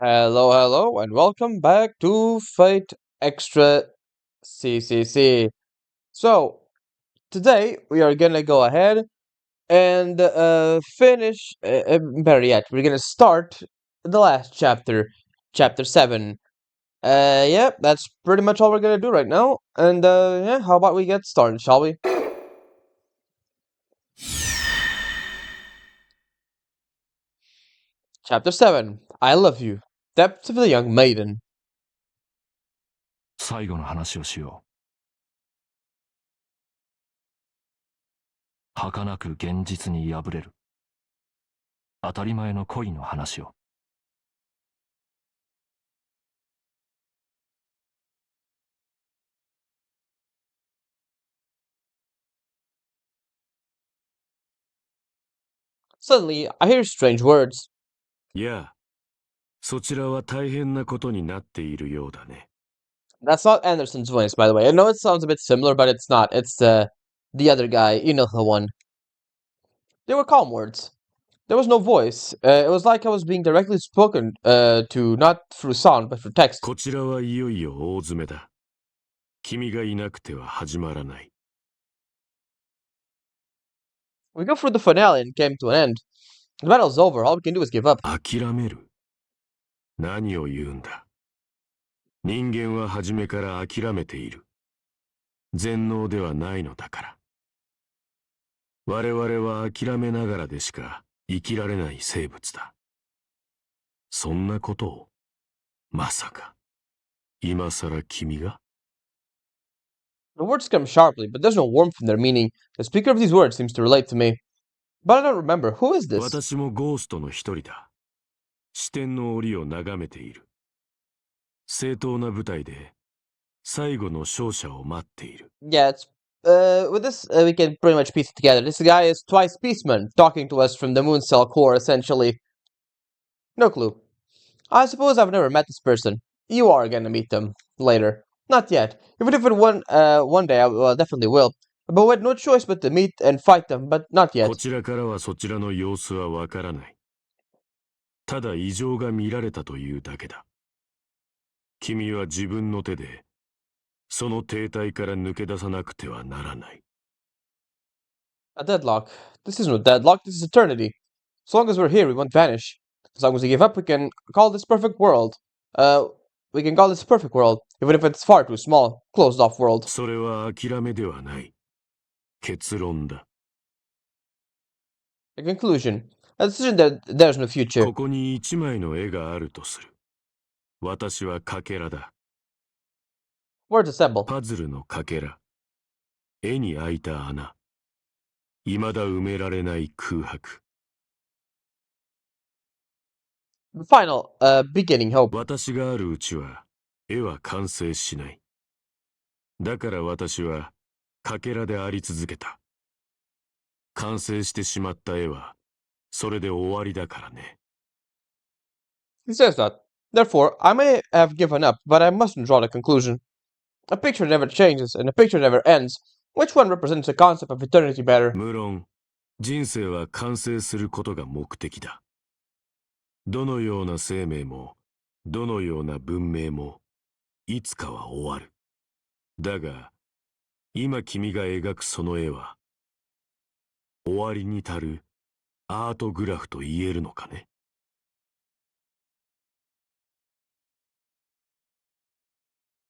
Hello, hello, and welcome back to Fight Extra CCC. So, today we are gonna go ahead and finish, better yet, we're gonna start the last chapter, chapter 7. Yeah, that's pretty much all we're gonna do right now. And, yeah, how about we get started, shall we? Chapter 7 I Love You. Depths of the Young Maiden. 最後の話をしよう。儚く現実に敗れる。当たり前の恋の話を。Suddenly, I hear strange words. いや、そちらは大変なことになっているようだね。That's not Anderson's voice, by the way. I know it sounds a bit similar, but it's not. It's the other guy. You know the one. They were calm words. There was no voice. It was like I was being directly spoken to, not through sound, but through text. こちらはいよいよ大詰めだ。君がいなくては始まらない。We go through the finale and came to an end. The battle's over. All we can do is give up. 諦める？何を言うんだ。人間は初めから諦めている。全能ではないのだから。我々は諦めながらでしか生きられない生物だ。そんなことを、まさか、今さら君が？ The words come sharply, but there's no warmth in their meaning. The speaker of these words seems to relate to me. But I don't remember. Who is this? 私もゴーストの一人だ。視点の檻を眺めている。正当な舞台で最後の勝者を待っている。Yeah, it's with this we can pretty much piece it together. This guy is Twice Peaceman, talking to us from the Moon Cell core, essentially. No clue. I suppose I've never met this person. You are gonna meet them later. Not yet. Even if it one day I definitely will. But with no choice but to meet and fight them, but not yet. こちらからはそちらの様子はわからない。ただ異常が見られたというだけだ。君は自分の手でその停滞から抜け出さなくてはならない。A deadlock. This is no deadlock, this is eternity. As long as we're here, we won't vanish. As long as we give up, we can call this perfect world. We can call this a perfect world, even if it's far too small, closed off world. それは諦めではない。結論だ。A conclusion. A decision that there's no future. ここに一枚の絵があるとする。私はかけらだ。Words assemble. パズルのかけら。絵に開いた穴。未だ埋められない空白。The final, beginning hope. 私があるうちは絵は完成しない。だから私はかけらであり続けた。完成してしまった絵はそれで終わりだからね。He says that. Therefore, I may have given up, but I mustn't draw the conclusion. A picture never changes, and a picture never ends. Which one represents the concept of eternity better? 無論、人生は完成することが目的だ。どのような生命も、どのような文明も、いつかは終わる。だが、今君が描くその絵は、終わりに足るアートグラフと言えるのかね。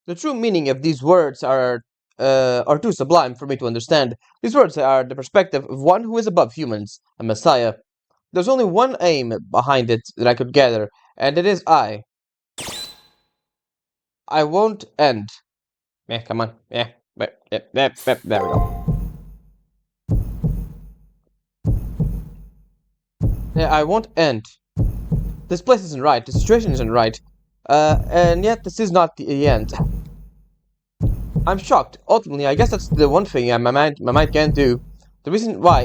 The true meaning of these words are too sublime for me to understand. These words are the perspective of one who is above humans, a messiah. There's only one aim behind it that I could gather, and it is I. I won't end. Yeah, come on. Yeah, there we go. Yeah, I won't end. This place isn't right. The situation isn't right. And yet this is not the end. I'm shocked. Ultimately, I guess that's the one thing my mind can't do. The reason why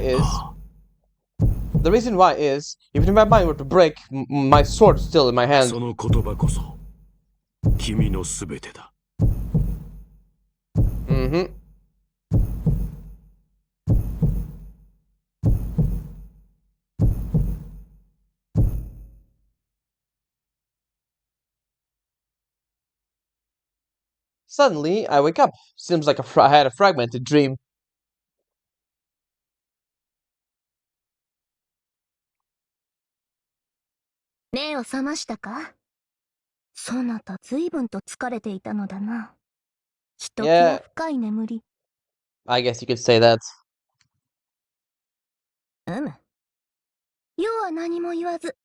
is, even if my mind were to break, my sword's still in my hand. その言葉こそ、君のすべてだ。Mm-hmm. Suddenly, I wake up. Seems like I had a fragmented dream. 目を覚ましたか？そなた随分と疲れていたのだな。ひときわ Yeah, 深い眠り。I guess you could say that. 余は何も言わず、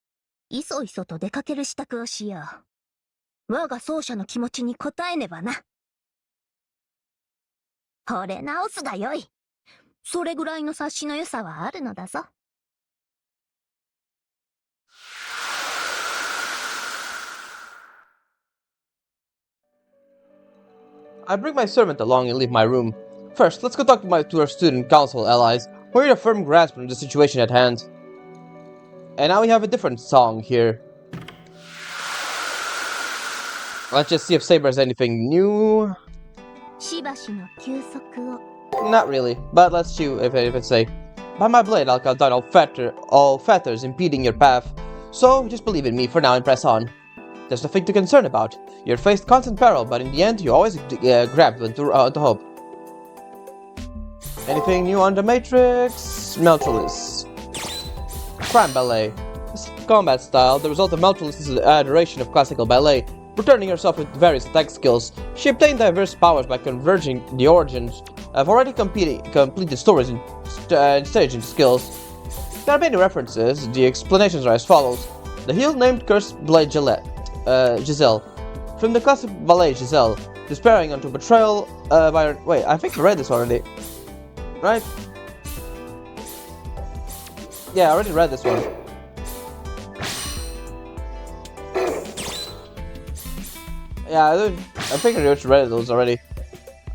いそいそと出かける支度をしよう。我が奏者の気持ちに応えねばな。惚れ直すがよい。それぐらいの察しの良さはあるのだぞ。I bring my servant along and leave my room. First, let's go talk to our student council allies. We need a firm grasp on the situation at hand. And now we have a different song here. Let's just see if Saber has anything new. しばしの休息を。Not really, but let's see if it's say, by my blade I'll cut down all fetters impeding your path. So just believe in me for now and press on. There's nothing to concern about. You're faced constant peril, but in the end you always grab onto hope. Anything new on the Matrix? Meltrolis. Crime Ballet. This combat style, the result of Meltrolis is the adoration of classical ballet. Returning herself with various attack skills, she obtained diverse powers by converging the origins of already completed stories and stage into skills. There are many references. The explanations are as follows. The heel named Cursed Blade Giselle. From the classic ballet Giselle, despairing unto betrayal by her... Wait, I think I read this already. Right? Yeah, I already read this one. Yeah, I think I just read those already.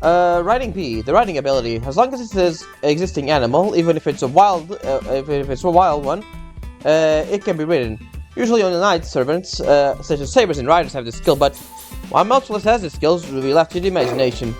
Riding P, the riding ability. As long as it says existing animal, even if it's a wild, one, it can be ridden. Usually only knight servants, such as sabers and riders, have this skill, but while Meltrolis has the skills, will be left to the imagination.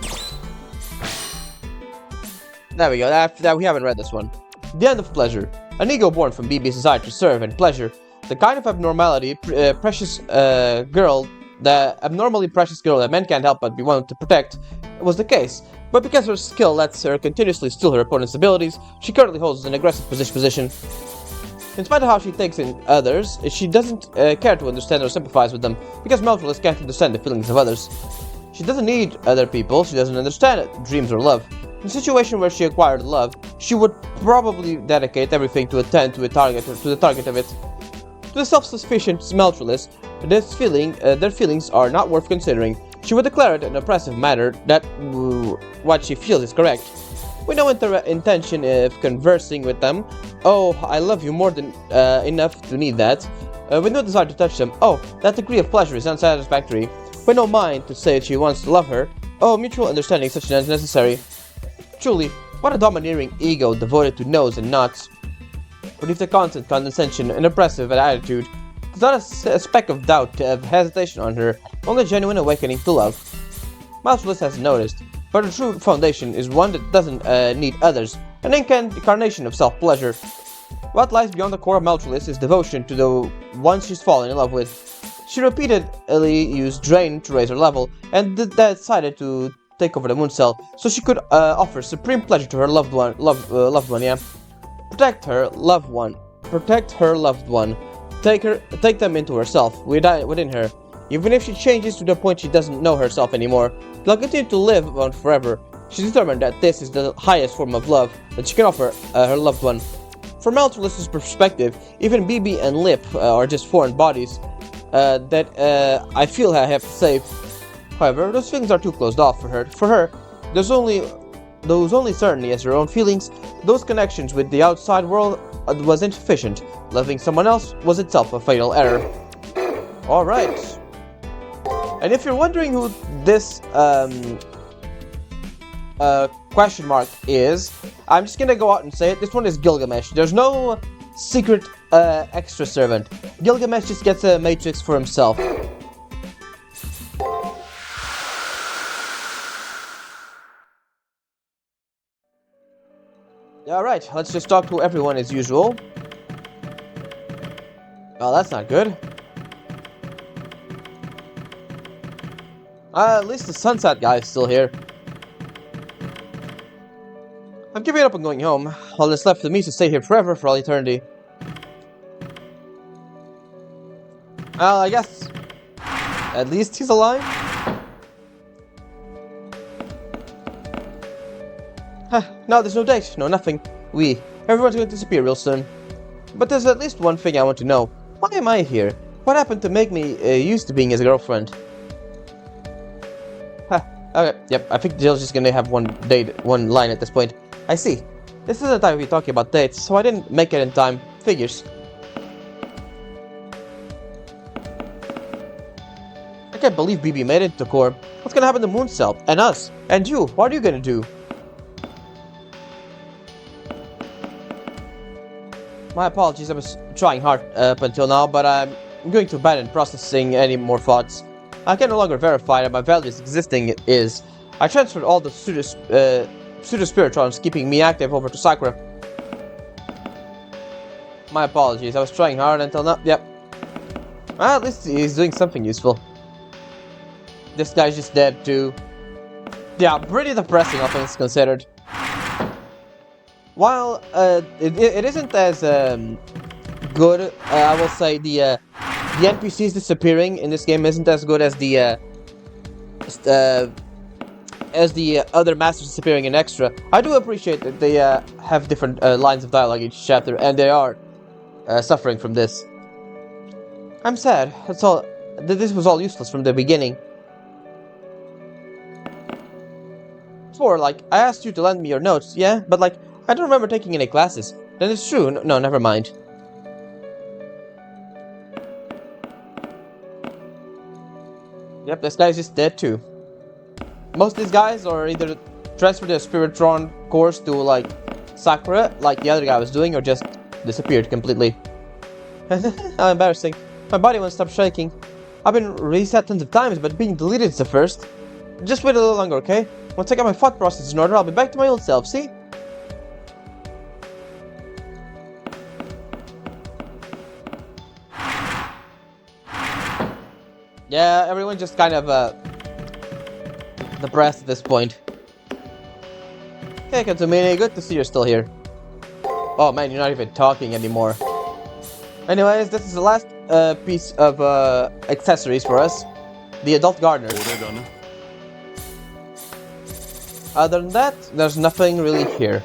There we go. That we haven't read this one. The end of pleasure. An ego born from BB's desire to serve and pleasure. The kind of abnormally precious girl that men can't help but be wanted to protect was the case, but because her skill lets her continuously steal her opponent's abilities, she currently holds an aggressive position. In spite of how she takes in others, she doesn't care to understand or sympathize with them, because Meltrolis can't understand the feelings of others. She doesn't need other people, she doesn't understand it, dreams or love. In a situation where she acquired love, she would probably dedicate everything to attend to the target of it. To the self-sufficient Meltrolis, their feelings are not worth considering. She would declare it in an oppressive manner that what she feels is correct. With no intention of conversing with them, oh, I love you more than enough to need that. With no desire to touch them, oh, that degree of pleasure is unsatisfactory. With no mind to say she wants to love her, oh, mutual understanding such as necessary. Truly, what a domineering ego devoted to no's and nots. Beneath the constant condescension and oppressive attitude, there's not a speck of doubt of hesitation on her, only a genuine awakening to love. Meltrolis has noticed, but the true foundation is one that doesn't need others, an incarnation of self-pleasure. What lies beyond the core of Meltrolis is devotion to the one she's fallen in love with. She repeatedly used Drain to raise her level, and decided to take over the moon cell, so she could offer supreme pleasure to her loved one. Protect her loved one. Take them into herself, within her. Even if she changes to the point she doesn't know herself anymore, they'll continue to live on forever. She's determined that this is the highest form of love that she can offer her loved one. From Meltrolis' perspective, even BB and Lip are just foreign bodies that I feel I have to save. However, those feelings are too closed off for her. For her, those only certainly as her own feelings, those connections with the outside world was insufficient. Loving someone else was itself a fatal error. Alright. And if you're wondering who this question mark is, I'm just gonna go out and say it. This one is Gilgamesh. There's no secret extra servant. Gilgamesh just gets a matrix for himself. Alright, let's just talk to everyone as usual. Oh, that's not good. At least the sunset guy is still here. I'm giving up on going home. All that's left for me is to stay here forever for all eternity. Well, I guess at least he's alive. No, there's no date, no nothing. Everyone's going to disappear real soon. But there's at least one thing I want to know. Why am I here? What happened to make me used to being his girlfriend? Okay, yep, I think Jill's just gonna have one line at this point. I see. This isn't the time to be talking about dates, so I didn't make it in time. Figures. I can't believe BB made it to Core. What's gonna happen to Moon Cell? And us? And you? What are you gonna do? My apologies, I was trying hard up until now, but I'm going to abandon processing any more thoughts. I can no longer verify that my values existing is. I transferred all the pseudo-spiritrons keeping me active over to Sakura. My apologies, I was trying hard until now. Yep. Well, at least he's doing something useful. This guy's just dead too. Yeah, pretty depressing, all things considered. While it isn't as good, I will say the NPCs disappearing in this game isn't as good as the other masters disappearing in Extra. I do appreciate that they have different lines of dialogue each chapter, and they are suffering from this. I'm sad. That's all. This was all useless from the beginning. Before, like, I asked you to lend me your notes, yeah, but like, I don't remember taking any classes. Then it's true. No, never mind. Yep, this guy's just dead too. Most of these guys are either transferred their Spiritron course to, like, Sakura, like the other guy was doing, or just disappeared completely. How embarrassing. My body won't stop shaking. I've been reset tons of times, but being deleted is the first. Just wait a little longer, okay? Once I get my thought process in order, I'll be back to my old self, see? Yeah, everyone's just kind of, depressed at this point. Hey, Katsumine, good to see you're still here. Oh man, you're not even talking anymore. Anyways, this is the last piece of accessories for us. The adult gardener. Other than that, there's nothing really here.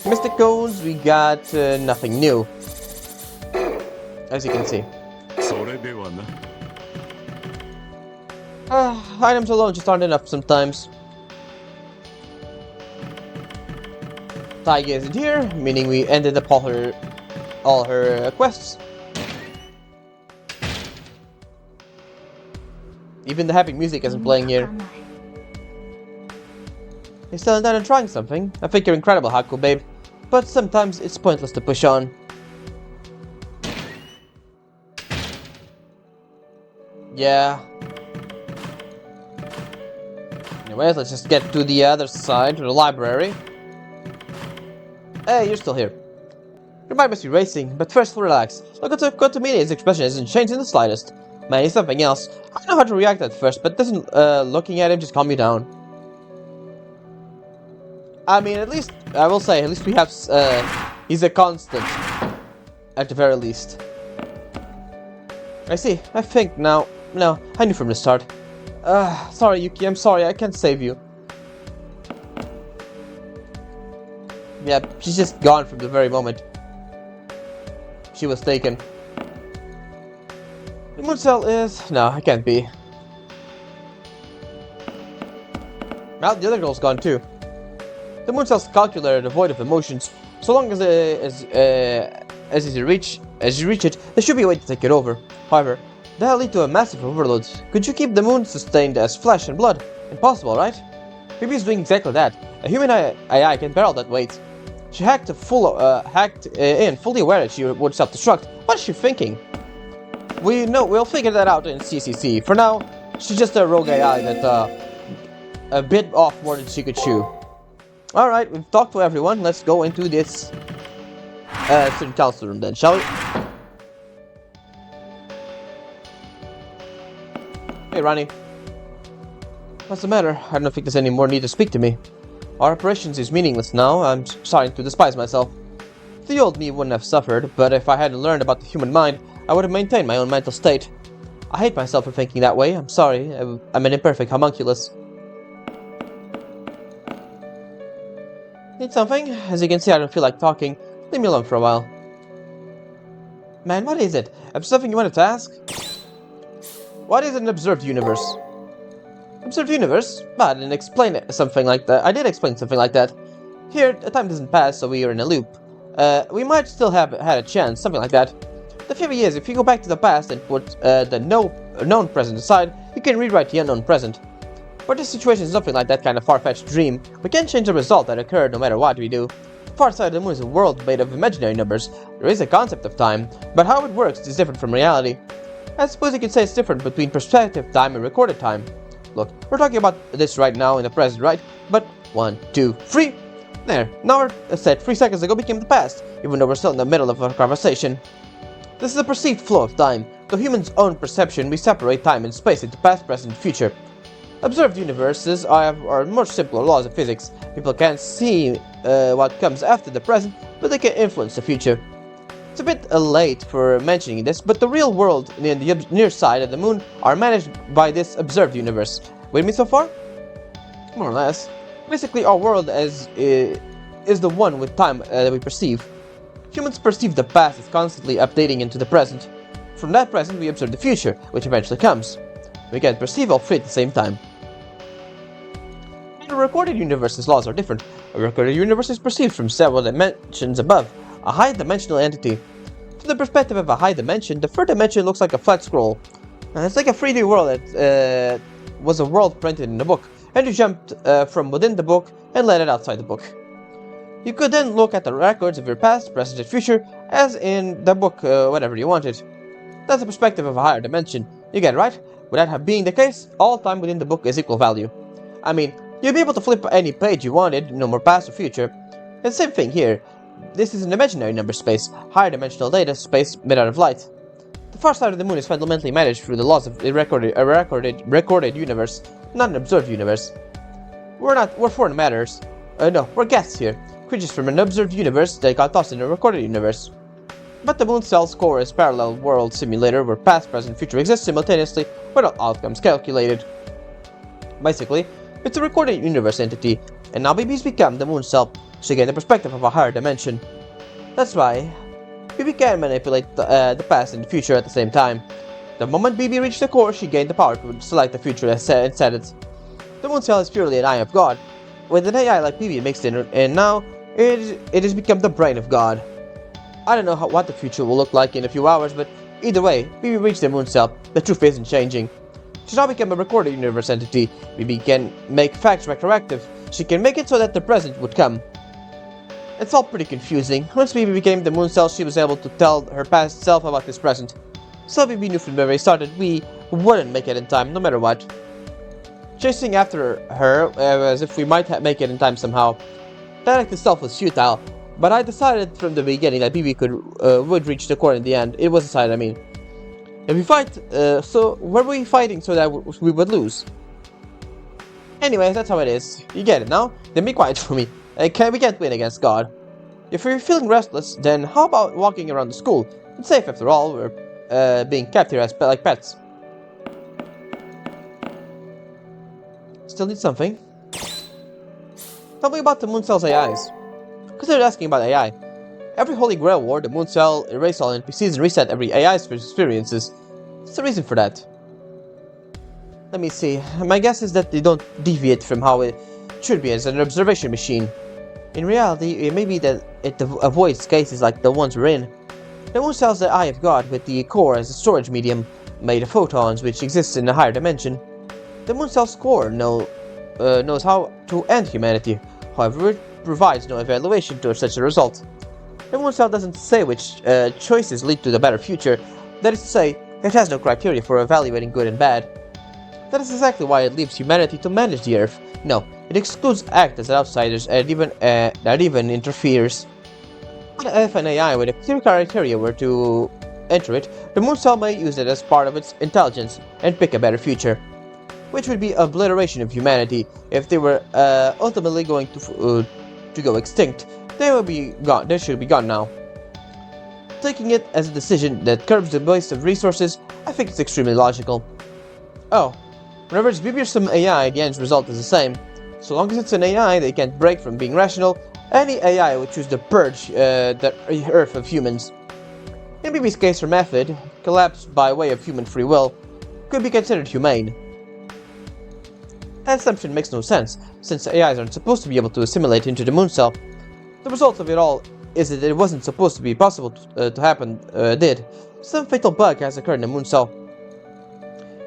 Mystic cones, we got nothing new. As you can see. Items alone just aren't enough sometimes. Taiga isn't here, meaning we ended up all her quests. Even the happy music isn't playing here. You're still down and trying something. I think you're incredible, Haku, babe. But sometimes it's pointless to push on. Yeah. Anyways, let's just get to the other side, to the library. Hey, you're still here. Your mind must be racing, but first relax. Look at Kotomine's expression isn't changed in the slightest. Man, he's something else. I know how to react at first, but doesn't looking at him just calm me down? I mean, at least, I will say, at least we have, he's a constant. At the very least. I see, I think now, no, I knew from the start. Sorry Yuki, I'm sorry, I can't save you. Yeah, she's just gone from the very moment she was taken. The moon cell is... no, it can't be. Well, the other girl's gone too. The moon cell's calculator devoid of emotions. So long as you reach it, there should be a way to take it over. However, that'll lead to a massive overload. Could you keep the moon sustained as flesh and blood? Impossible, right? Maybe he's doing exactly that. A human AI can bear all that weight. She hacked in, fully aware that she would self-destruct. What is she thinking? We'll figure that out in CCC. For now, she's just a rogue AI that a bit off more than she could chew. Alright, we've talked to everyone. Let's go into this student council room then, shall we? Hey, Ronnie. What's the matter? I don't think there's any more need to speak to me. Our operations is meaningless now. I'm starting to despise myself. The old me wouldn't have suffered, but if I hadn't learned about the human mind, I would have maintained my own mental state. I hate myself for thinking that way. I'm sorry. I'm an imperfect homunculus. Need something? As you can see, I don't feel like talking. Leave me alone for a while. Man, what is it? Have something you wanted to ask? What is an observed universe? Observed universe? But I didn't explain something like that. I did explain something like that. Here, the time doesn't pass, so we are in a loop. We might still have had a chance, something like that. The theory is, if you go back to the past and put the known present aside, you can rewrite the unknown present. But this situation is nothing like that kind of far-fetched dream. We can't change the result that occurred no matter what we do. The far side of the moon is a world made of imaginary numbers. There is a concept of time, but how it works is different from reality. I suppose you could say it's different between perspective time and recorded time. Look, we're talking about this right now in the present, right? But 1, 2, 3. There, now our set 3 seconds ago became the past, even though we're still in the middle of a conversation. This is a perceived flow of time. To humans' own perception, we separate time and space into past, present, and future. Observed universes are much simpler laws of physics. People can't see what comes after the present, but they can influence the future. It's a bit late for mentioning this, but the real world and the near side of the moon are managed by this observed universe. With me so far? More or less. Basically, our world is the one with time that we perceive. Humans perceive the past as constantly updating into the present. From that present, we observe the future, which eventually comes. We can perceive all three at the same time. In a recorded universe's laws are different. A recorded universe is perceived from several dimensions above, a high-dimensional entity. From the perspective of a high dimension, the third dimension looks like a flat scroll. It's like a 3D world that was a world printed in the book, and you jumped from within the book and let it outside the book. You could then look at the records of your past, present, and future, as in the book, whatever you wanted. That's the perspective of a higher dimension. You get it, right? With that being the case, all time within the book is equal value. I mean, you'd be able to flip any page you wanted, no more past or future. It's the same thing here. This is an imaginary number space, higher dimensional data space made out of light. The far side of the moon is fundamentally managed through the laws of a recorded universe, not an observed universe. We're foreign matters. No, we're guests here, creatures from an observed universe that got tossed in a recorded universe. But the moon cell's core is a parallel world simulator where past, present, and future exist simultaneously with all outcomes calculated. Basically, it's a recorded universe entity, and now BB's become the moon cell, so you gain the perspective of a higher dimension. That's why BB can manipulate the past and the future at the same time. The moment BB reached the core, she gained the power to select the future and set it. The moon cell is purely an eye of God, with an AI like BB mixed in, and now it has become the brain of God. I don't know what the future will look like in a few hours, but either way, BB reached the moon cell. The truth isn't changing. She's now become a recorded universe entity. BB can make facts retroactive. She can make it so that the present would come. It's all pretty confusing. Once BB became the moon cell, she was able to tell her past self about this present. So BB knew from the very start that we wouldn't make it in time, no matter what. Chasing after her, as if we might make it in time somehow. That act itself was futile, but I decided from the beginning that BB would reach the core in the end. It was decided, I mean. If we fight, so were we fighting so that we would lose? Anyways, that's how it is. You get it now? Then be quiet for me. We can't win against God. If you're feeling restless, then how about walking around the school? It's safe after all. We're being kept here as like pets. Still need something? Tell me about the moon cell's AIs. Consider asking about AI. Every Holy Grail war, the moon cell erased all NPCs and reset every AI's experiences. What's the reason for that? Let me see. My guess is that they don't deviate from how it should be as an observation machine. In reality, it may be that it avoids cases like the ones we're in. The moon cell's the eye of God, with the core as a storage medium made of photons, which exists in a higher dimension. The moon cell's core knows how to end humanity. However, it provides no evaluation to such a result. The moon cell doesn't say which choices lead to the better future. That is to say, it has no criteria for evaluating good and bad. That is exactly why it leaves humanity to manage the Earth. No, it excludes acts as outsiders and even interferes. If an AI with a clear criteria were to enter it, the moon cell may use it as part of its intelligence and pick a better future. which would be obliteration of humanity. If they were ultimately going to go extinct, they will be gone. They should be gone now. Taking it as a decision that curbs the waste of resources, I think it's extremely logical. Oh, whenever it's BB or some AI, the end result is the same. So long as it's an AI, they can't break from being rational. Any AI would choose to purge the Earth of humans. In BB's case, her method, collapse by way of human free will, could be considered humane. That assumption makes no sense, since AIs aren't supposed to be able to assimilate into the moon cell. The result of it all is that it wasn't supposed to be possible to happen, did. Some fatal bug has occurred in the moon cell.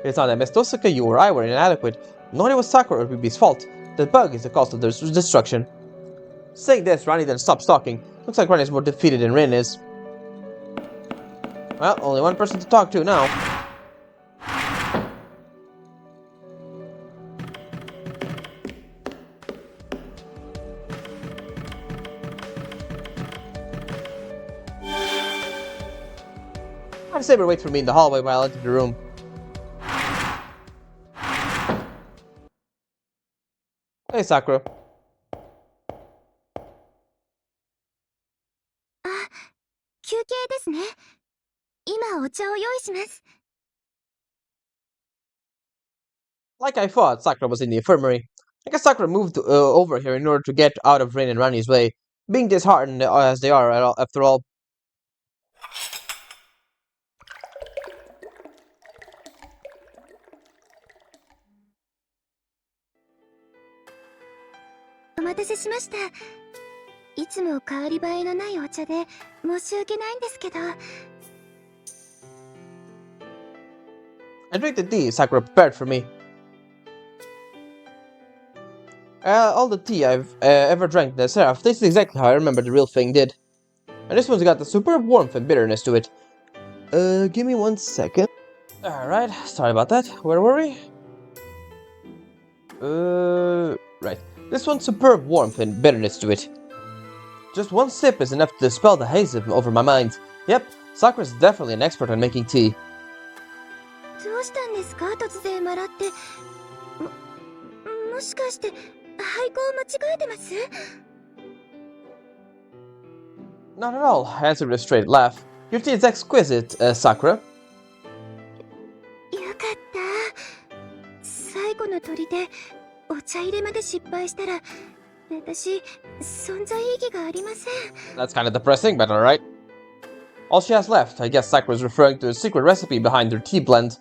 It's not that Miss Tosaka, you or I were inadequate, nor it was Sakura or BB's fault. The bug is the cause of their destruction. Saying this, Rani then stops talking. Looks like Rani is more defeated than Rin is. Well, only one person to talk to now. Have Saber wait for me in the hallway while I enter the room. Hey, Sakura. 休憩ですね。今お茶を用意します。 Like I thought, Sakura was in the infirmary. I guess Sakura moved over here in order to get out of Rin and Rani's way, being disheartened as they are after all. I drink the tea Sakura prepared for me. All the tea I've ever drank in the Seraph tastes exactly how I remember the real thing did. And this one's got the superb warmth and bitterness to it. Give me 1 second. Alright, sorry about that. Where were we? Right. This one's superb warmth and bitterness to it. Just one sip is enough to dispel the haze over my mind. Yep, Sakura's definitely an expert on making tea. どうしたんですか突然笑って。もしかして配合間違えてます Not at all, I answered with a straight laugh. Your tea is exquisite, Sakura. よかった。最後の砦、お茶入れまで失敗したら、私、存在意義がありません。 That's kind of depressing, but alright. All she has left, I guess Sakura's referring to a secret recipe behind her tea blend.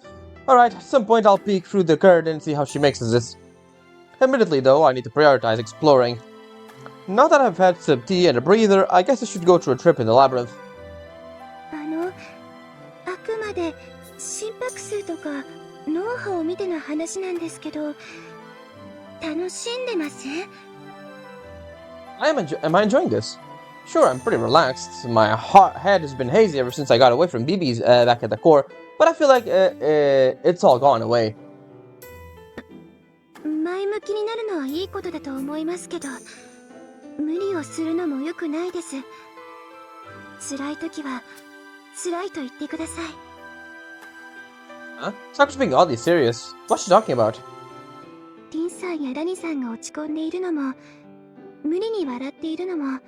Alright, at some point I'll peek through the curtain and see how she mixes this. Admittedly though, I need to prioritize exploring. Now that I've had some tea and a breather, I guess I should go through a trip in the labyrinth. あくまで心拍数とか脳波を見ての話なんですけど、楽しんでません? Am I enjoying this? Sure, I'm pretty relaxed. My head has been hazy ever since I got away from BB's back at the core, but I feel like it's all gone away. 前向きになるのはいいことだと思いますけど、無理をするのも良くないです。辛い時は辛いと言ってください。Huh? Sakura's being oddly serious. What's she talking about? リンさんやラニさんが落ち込んでいるのも、無理に笑っているのも、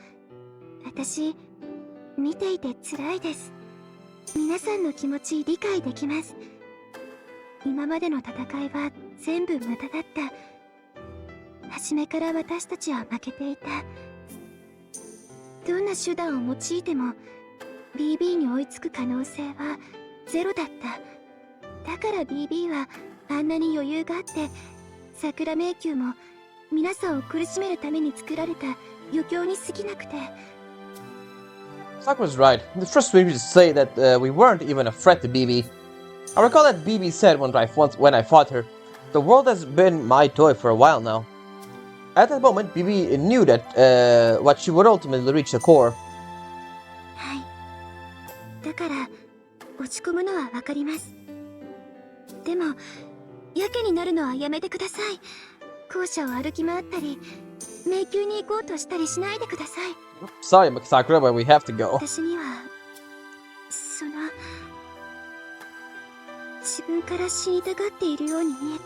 私、見ていて辛いです。皆さんの気持ち理解できます。今までの戦いは全部無駄だった。初めから私たちは負けていた。どんな手段を用いても BB に追いつく可能性はゼロだった。だから BB はあんなに余裕があって、桜迷宮も皆さんを苦しめるために作られた余興に過ぎなくて。Sakura's right. It frustrates me to say that we weren't even a threat to BB. I recall that BB said when I fought her, "The world has been my toy for a while now." At that moment, BB knew that what she would ultimately reach the core. はい。だから落ち込むのはわかります。でも、やけになるのはやめてください。校舎を歩き回ったり、迷宮に行こうとしたりしないでください。Sorry, Sakura, but we have to go. 私には、自分から死にたがっているように見えて。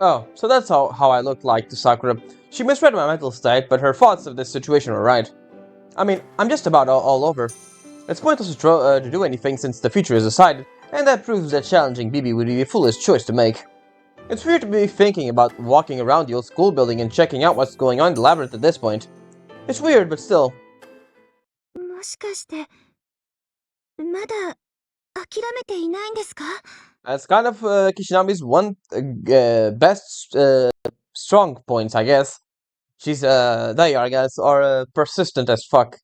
Oh, so that's how I looked like to Sakura. She misread my mental state, but her thoughts of this situation were right. I mean, I'm just about all over. It's pointless to do anything since the future is decided, and that proves that challenging BB would be the foolish choice to make. It's weird to be thinking about walking around the old school building and checking out what's going on in the labyrinth at this point. It's weird, but still. もしかして、まだ諦めていないんですか？ That's kind of Kishinami's one best strong points, I guess. She's, they, I guess, are persistent as fuck.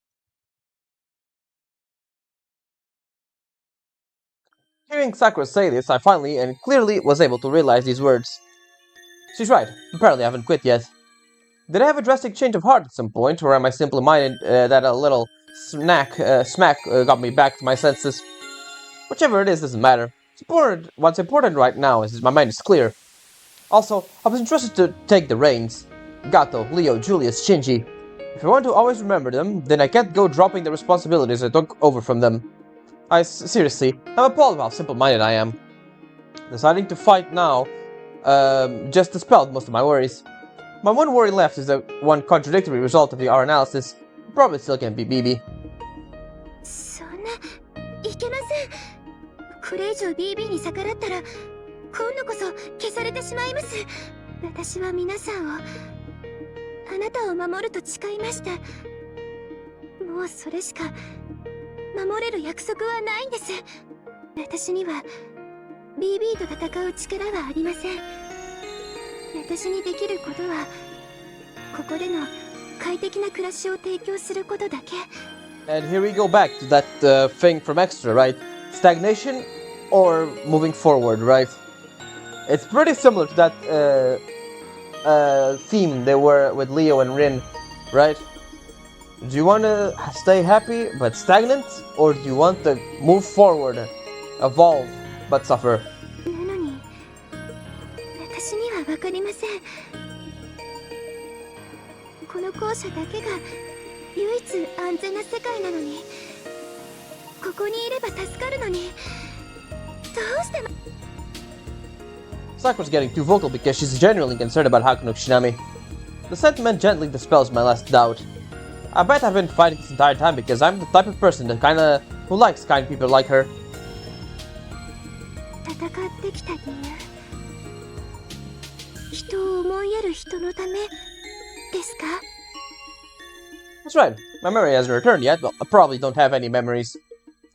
Hearing Sakura say this, I finally and clearly was able to realize these words. She's right, apparently I haven't quit yet. Did I have a drastic change of heart at some point, or am I simply minded that a little smack got me back to my senses? Whichever it is doesn't matter. What's important right now is my mind is clear. Also, I was entrusted to take the reins. Gato, Leo, Julius, Shinji. If I want to always remember them, then I can't go dropping the responsibilities I took over from them. Seriously, I'm appalled how simple-minded I am. Deciding to fight now just dispelled most of my worries. My one worry left is the one contradictory result of the R analysis. Probably still can't be BB. そんな、いけません。これ以上 BB に逆らったら、今度こそ消されてしまいます。私は皆さんを、あなたを守ると誓いました。もうそれしか、守れる約束はないんです。私には、BB と戦う力はありません。私にできることは、ここでの快適な暮らしを提供することだけ。And here we go back to that thing from Extra, right? Stagnation or moving forward, right? It's pretty similar to that theme they were with Leo and Rin, right? Do you want to stay happy but stagnant, or do you want to move forward, evolve but suffer? なのに、私には分かりません。この校舎だけが唯一安全な世界なのに、ここにいれば助かるのに、どうしても。Sakura's getting too vocal because she's genuinely concerned about Hakuno Kishinami. The sentiment gently dispels my last doubt. I bet I've been fighting this entire time because I'm the type of person who likes kind people like her. 戦ってきた理由、人を思いやる人のためですか？ That's right, my memory hasn't returned yet, but I probably don't have any memories.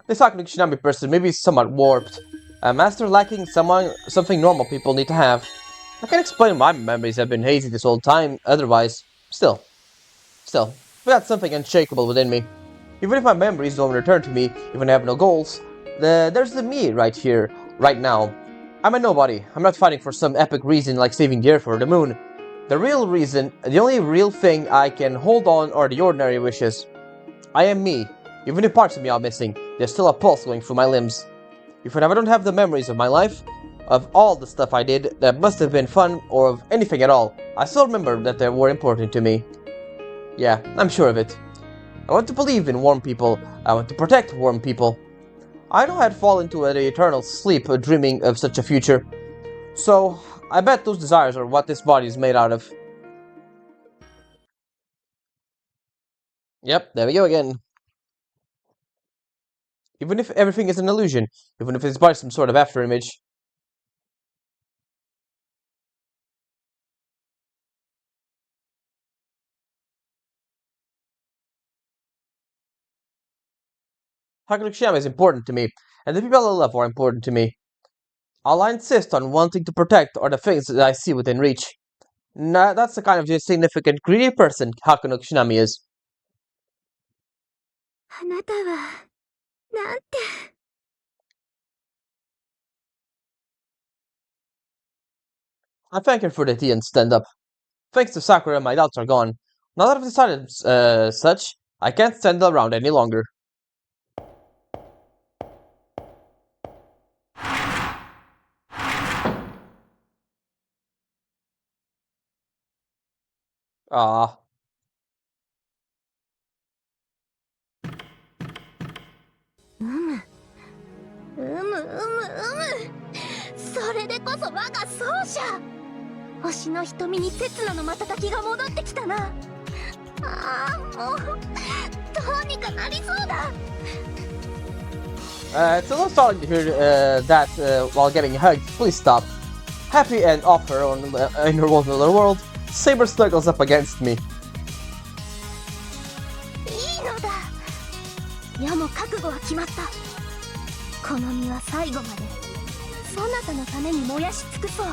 This Hakuno Kishinami person may be somewhat warped. A master lacking something normal people need to have. I can't explain why my memories have been hazy this whole time, otherwise. Still, I've got something unshakable within me. Even if my memories don't return to me, even if I have no goals, there's the me right here, right now. I'm a nobody. I'm not fighting for some epic reason like saving the Earth or the Moon. The real reason, the only real thing I can hold on are the ordinary wishes. I am me. Even if parts of me are missing, there's still a pulse going through my limbs. Even if I don't have the memories of my life, of all the stuff I did that must have been fun, or of anything at all, I still remember that they were important to me. Yeah, I'm sure of it. I want to believe in warm people. I want to protect warm people. I know I'd fall into an eternal sleep dreaming of such a future. So, I bet those desires are what this body is made out of. Yep, there we go again. Even if everything is an illusion, even if it's by some sort of afterimage. Hakuno Kishiyama is important to me, and the people I love are important to me. All I insist on wanting to protect are the things that I see within reach. That's the kind of insignificant, greedy person Hakuno Kishinami is. あなたは、なんて。I thank her for the tea and stand up. Thanks to Sakura, my doubts are gone. Now that I've decided such, I can't stand around any longer. Ah. それでこそ我が奏者。星の瞳に刹那の瞬きが戻ってきたな。ああ、もうどうにかなりそうだ。It's a little startling to hear that while getting hugged. Please stop. Happy and off her own in her own little world, Saber snuggles up against me. いいのだ。矢も覚悟は決まった。この身は最後までそなたのために燃やし尽くそう。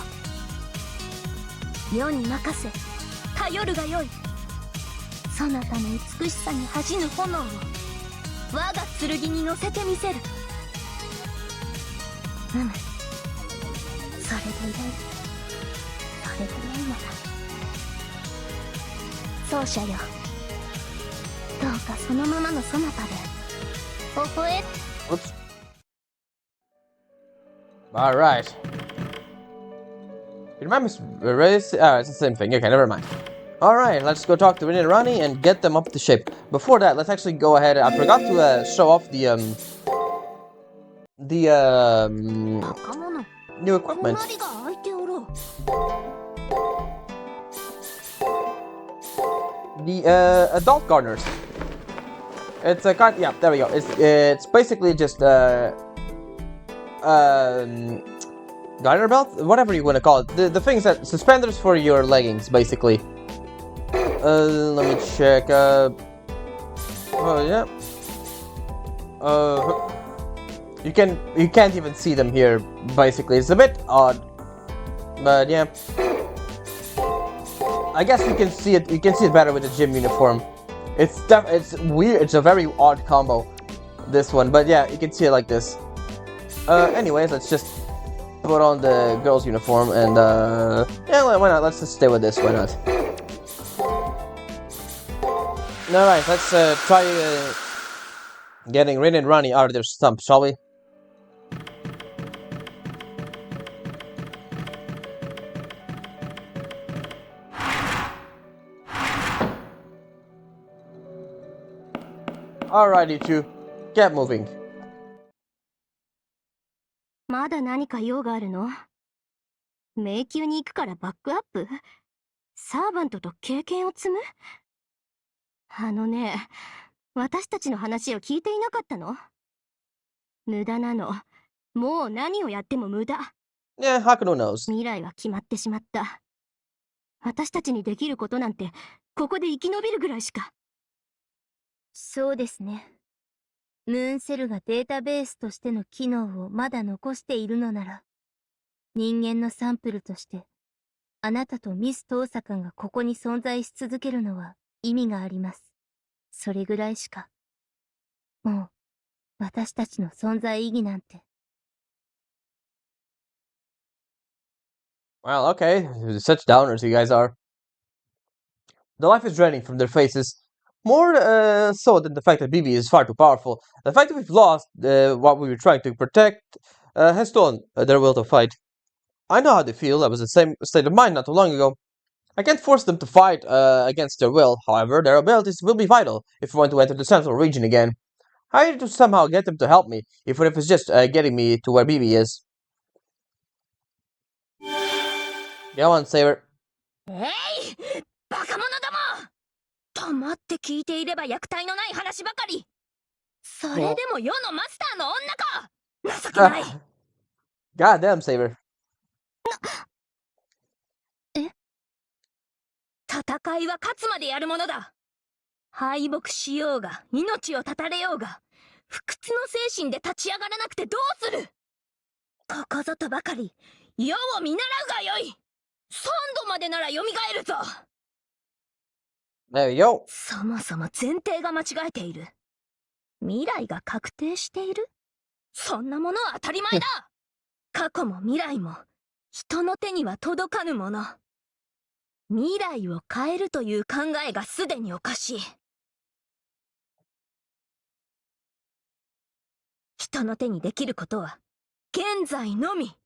世に任せ頼るがよい。そなたの美しさに恥じぬ炎を我が剣に乗せてみせる。それでいい。それでいいのだ。奏者よ、どうかそのままのそなたで微笑。 Oops. Alright. You remind me, it's the same thing. Okay, never mind. Alright, let's go talk to Rin and Ronnie and get them up to shape. Before that, let's actually go ahead. I forgot to show off the new equipment. The adult gardeners. It's a kind. Yeah, there we go. It's basically just garter belt, whatever you want to call it. The things that suspenders for your leggings, basically. Let me check. Oh yeah. You can't even see them here. Basically, it's a bit odd, but yeah. I guess you can see it. You can see it better with the gym uniform. It's weird. It's a very odd combo, this one. But yeah, you can see it like this. Anyways, let's just put on the girls' uniform and yeah, why not? Let's just stay with this. Why not? All right, let's try getting Rin and Ronnie out of their stump, shall we? Alright, you two, get moving. まだ何か用があるの？迷宮に行くからバックアップ？サーバントと経験を積む？私たちの話を聞いていなかったの？無駄なの。もう何をやっても無駄。Yeah, Hakuno knows. 未来は決まってしまった。私たちにできることなんて、ここで生き延びるぐらいしか。そうですね。ムーンセルがデータベースとしての機能をまだ残しているのなら、人間のサンプルとして、あなたとミスト大阪がここに存在し続けるのは意味があります。それぐらいしか。もう、私たちの存在意義なんて。Well, okay, such downers you guys are. The life is draining from their faces. More so than the fact that BB is far too powerful. The fact that we've lost what we were trying to protect has stolen their will to fight. I know how they feel. I was in the same state of mind not too long ago. I can't force them to fight against their will. However, their abilities will be vital if we want to enter the central region again. I need to somehow get them to help me, even if it's just getting me to where BB is. Go on, Saber. バカ者ども！黙って聞いていれば役体のない話ばかり。それでも世のマスターの女か。情けない。God damn, Saber. 戦いは勝つまでやるものだ。敗北しようが、命を絶たれようが、不屈の精神で立ち上がらなくてどうする？ここぞとばかり、世を見習うがよい。3度までなら蘇るぞ。There you go. そもそも前提が間違えている。未来が確定している？そんなものは当たり前だ。過去も未来も人の手には届かぬもの。未来を変えるという考えがすでにおかしい。人の手にできることは現在のみ。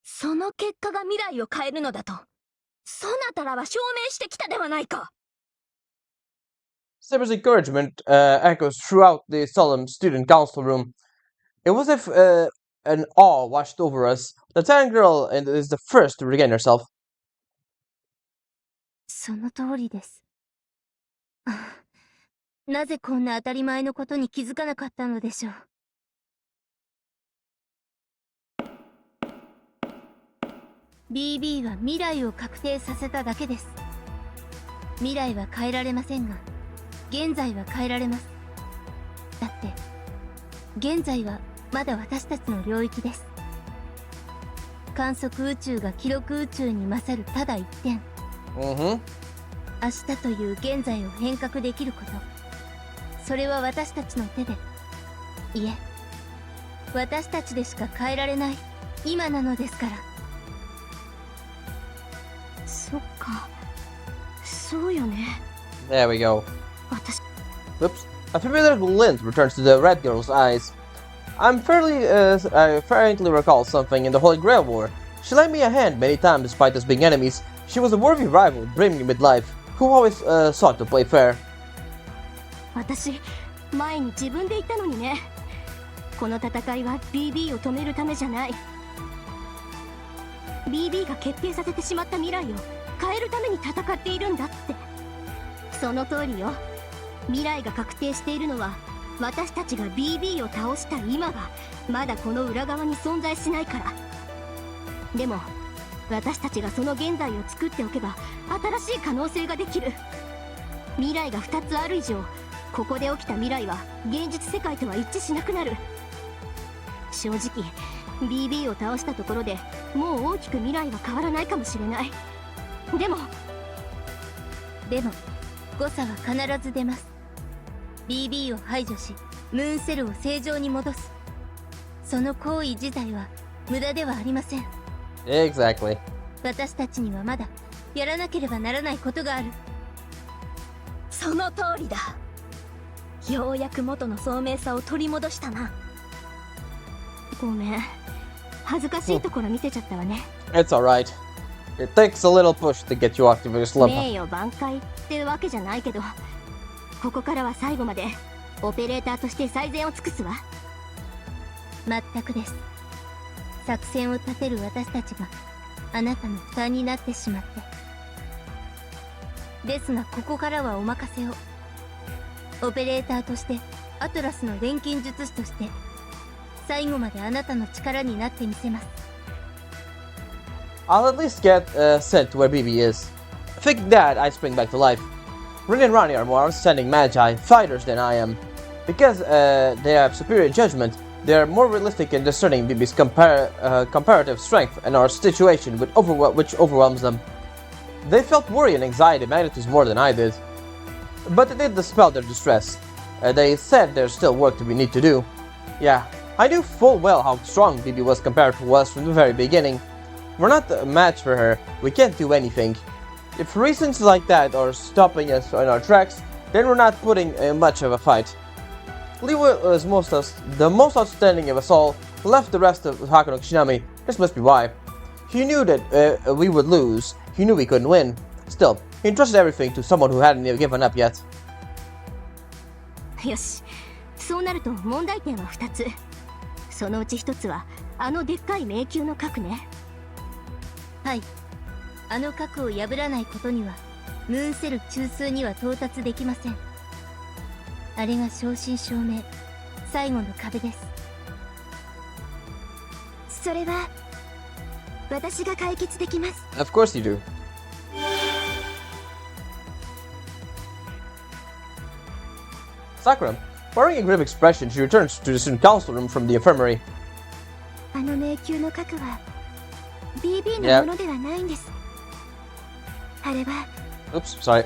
その結果が未来を変えるのだと、そなたらは証明してきたではないか。Saber's encouragement echoes throughout the solemn student council room. It was as if an awe washed over us. The Tan girl is the first to regain herself. その通りです。なぜこんな当たり前のことに気づかなかったのでしょう。BB は未来を確定させただけです。未来は変えられませんが、現在は変えられます。だって、現在はまだ私たちの領域です。観測宇宙が記録宇宙に勝るただ一点。明日という現在を変革できること。それは私たちの手で、いえ、私たちでしか変えられない今なのですから。そっか、そうよね。There we go. 私、 Oops. A familiar glint returns to the red girl's eyes. I faintly recall something in the Holy Grail War. She lent me a hand many times despite us being enemies. She was a worthy rival, brimming with life, who always sought to play fair. 私、前に自分で言ったのにね。この戦いは BB を止めるためじゃない。BB が決定させてしまった未来を変えるために戦っているんだって。その通りよ。未来が確定しているのは、私たちが BB を倒した今がまだこの裏側に存在しないから。でも私たちがその現在を作っておけば新しい可能性ができる。未来が2つある以上、ここで起きた未来は現実世界とは一致しなくなる。正直 BB を倒したところでもう大きく未来は変わらないかもしれない。でも誤差は必ず出ます。 BB を排除しムーンセルを正常に戻す。その行為自体は無駄ではありません。 Exactly. 私たちにはまだやらなければならないことがある。その通りだ。ようやく元の聡明さを取り戻したな。ごめん、恥ずかしいところ見せちゃったわね。 It's alright. It takes a little push to get you off of your slump. 名誉挽回ってわけじゃないけど、ここからは最後までオペレーターとして最善を尽くすわ。全くです。作戦を立てる私たちがあなたの負担になってしまって。ですがここからはお任せを。オペレーターとしてアトラスの錬金術師として最後まであなたの力になってみせます。 I'll at least get sent to where BB is. Think that I spring back to life. Rin and Ronnie are more outstanding magi, fighters than I am. Because they have superior judgment, they are more realistic in discerning BB's comparative strength and our situation which overwhelms them. They felt worry and anxiety magnitudes more than I did. But it did dispel their distress. They said there's still work we need to do. Yeah, I knew full well how strong BB was compared to us from the very beginning. We're not a match for her, we can't do anything. If reasons like that are stopping us in our tracks, then we're not putting much of a fight. Liwa was the most outstanding of us all, left the rest of Hakano Kishinami. This must be why. He knew that we would lose, he knew we couldn't win. Still, he entrusted everything to someone who hadn't even given up yet. よし、そうなると問題点は2つ。そのうち1つはあのでっかい迷宮の核ね。はい、あの核を破らないことにはムーンセル中枢には到達できません。あれが正真正銘最後の壁です。それは私が解決できます。 Of course you do. Sakura, wearing a grim expression, she returns to the student council room from the infirmary. あの迷宮の核は BB のものではないんです。あれは Oops, sorry.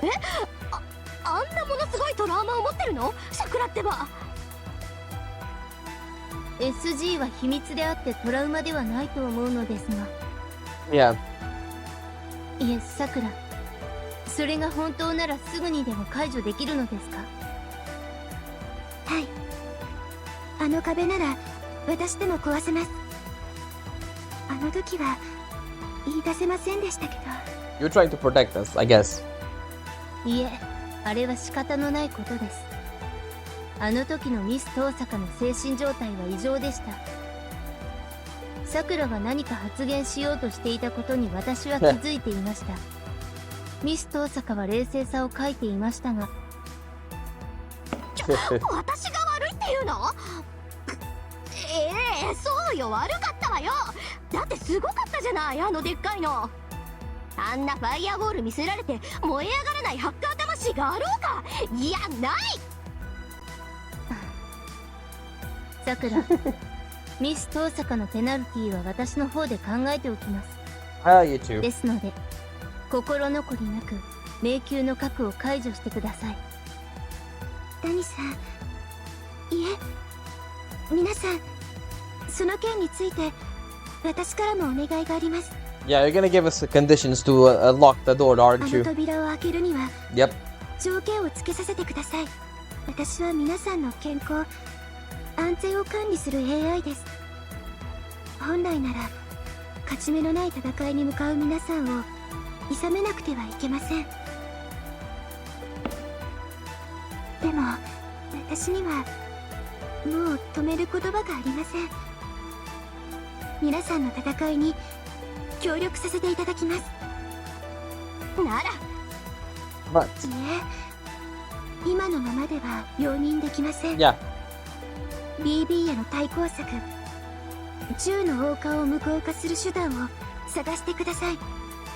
あんなものすごいトラウマを持ってるの？桜ってば。 SG は秘密であってトラウマではないと思うのですが。 Yeah. いえ、桜。それが本当ならすぐにでも解除できるのですか？はい。あの壁なら私でも壊せます。あの時は言い出せませんでしたけど。 You're trying to protect us, I guess. いえ、あれは仕方のないことです。あの時のミス東坂の精神状態は異常でした。さくらが何か発言しようとしていたことに私は気づいていました。ミス東坂は冷静さを欠いていましたが、私が悪いっていうの？そうよ、悪かったわよ。だってすごかったじゃない、あのでっかいの。あんなファイアボール見せられて燃え上がらないハッカー魂があろうか。いや、ない。さくら、ミス東坂のペナルティは私の方で考えておきます。You too. ですので、心残りなく迷宮の核を解除してください。谷さん、いえ、皆さん、その件について私からもお願いがあります。 Yeah, you're gonna give us the conditions to lock the door, あ aren't の you? 扉を開けるには Yep. 条件をつけさせてください。私は皆さんの健康、安全を管理する AI です。本来なら勝ち目のない戦いに向かう皆さんを諌めなくてはいけません。でも私にはもう止める言葉がありません。皆さんの戦いに協力させていただきます。なら、 But いえ、今のままでは容認できません。 yeah, BB への対抗策、銃の王冠を無効化する手段を探してください。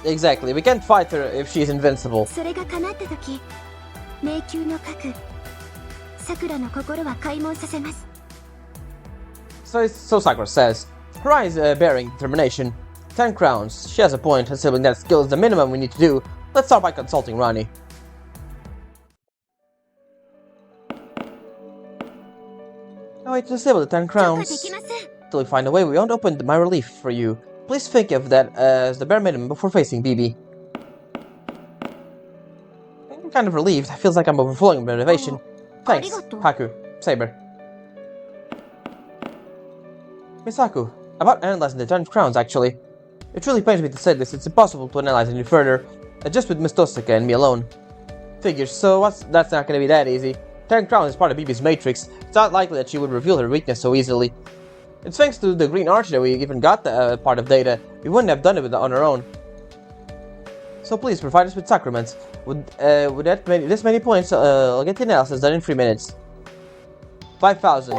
exactly. We can't fight her if she's invincible. それが叶った時、迷宮の核、桜の心は開門させます。 So Sakura says. Her eyes bearing determination. 10 crowns. She has a point, assuming that skill is the minimum we need to do. Let's start by consulting Ronnie. No way to disable the 10許可で crowns. きません。 Till we find a way, we won't open my relief for you. Please think of that as the bare minimum before facing BB. I'm kind of relieved. It feels like I'm overflowing with motivation. Thanks, arigato. Haku. Saber. Misaku, about analyzing the 10 crowns, actually. It really pains me to say this, it's impossible to analyze any further. Just with Miss Tosaka and me alone. Figures, so that's not gonna be that easy. 10 crowns is part of BB's matrix. It's not likely that she would reveal her weakness so easily. It's thanks to the green arch that we even got the part of data. We wouldn't have done it on our own. So please provide us with sacraments. With this many points, I'll get the analysis done in 3 minutes. 5,000.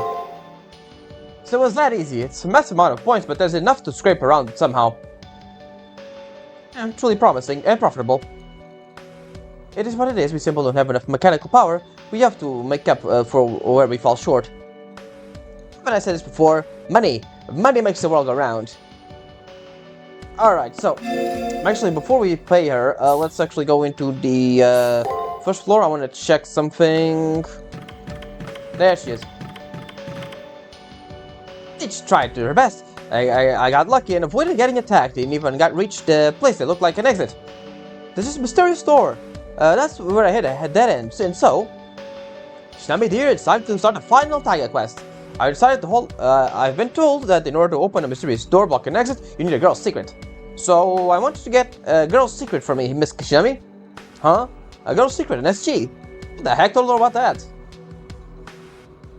So it was that easy. It's a massive amount of points, but there's enough to scrape around somehow. Yeah, truly promising and profitable. It is what it is. We simply don't have enough mechanical power. We have to make up for where we fall short. But I said this before, money. Money makes the world go round. Alright, so, actually before we pay her, let's actually go into the first floor. I want to check something. There she is. She tried to do her best. I got lucky and avoided getting attacked, and even got reached a place that looked like an exit. There's this mysterious door. That's where I hit a dead end, and so... Shinami dear, it's time to start the final Taiga quest. I decided to hold... I've been told that in order to open a mysterious door block and exit, you need a girl's secret. So I want you to get a girl's secret for me, Miss Shinami. Huh? A girl's secret, an SG. What the heck, don't know about that.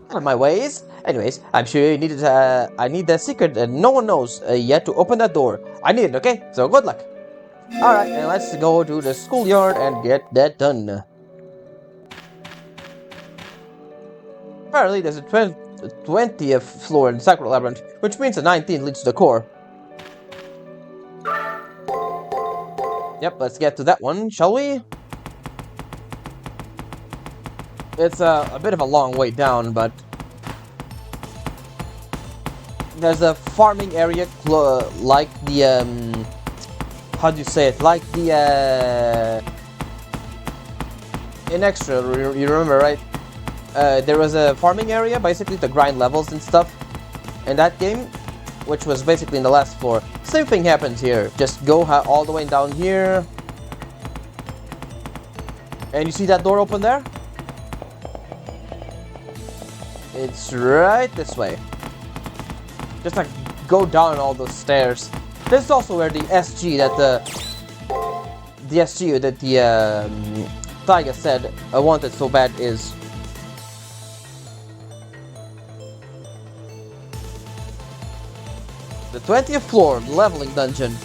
Out of my ways. Anyways, I'm sure you needed, I need that secret that no one knows yet to open that door. I need it, okay? So good luck. Alright, and let's go to the schoolyard and get that done. Apparently there's a 20th floor in the Sakura Labyrinth, which means the 19th leads to the core. Yep, let's get to that one, shall we? It's a bit of a long way down, but... There's a farming area like the, how do you say it? Like the, in Extra, you remember, right? There was a farming area, basically to grind levels and stuff in that game, which was basically in the last floor. Same thing happens here. Just go all the way down here. And you see that door open there? It's right this way. Just like go down all those stairs. This is also where the SG that the SG that the Taiga said I wanted so bad is. The 20th floor, leveling dungeon.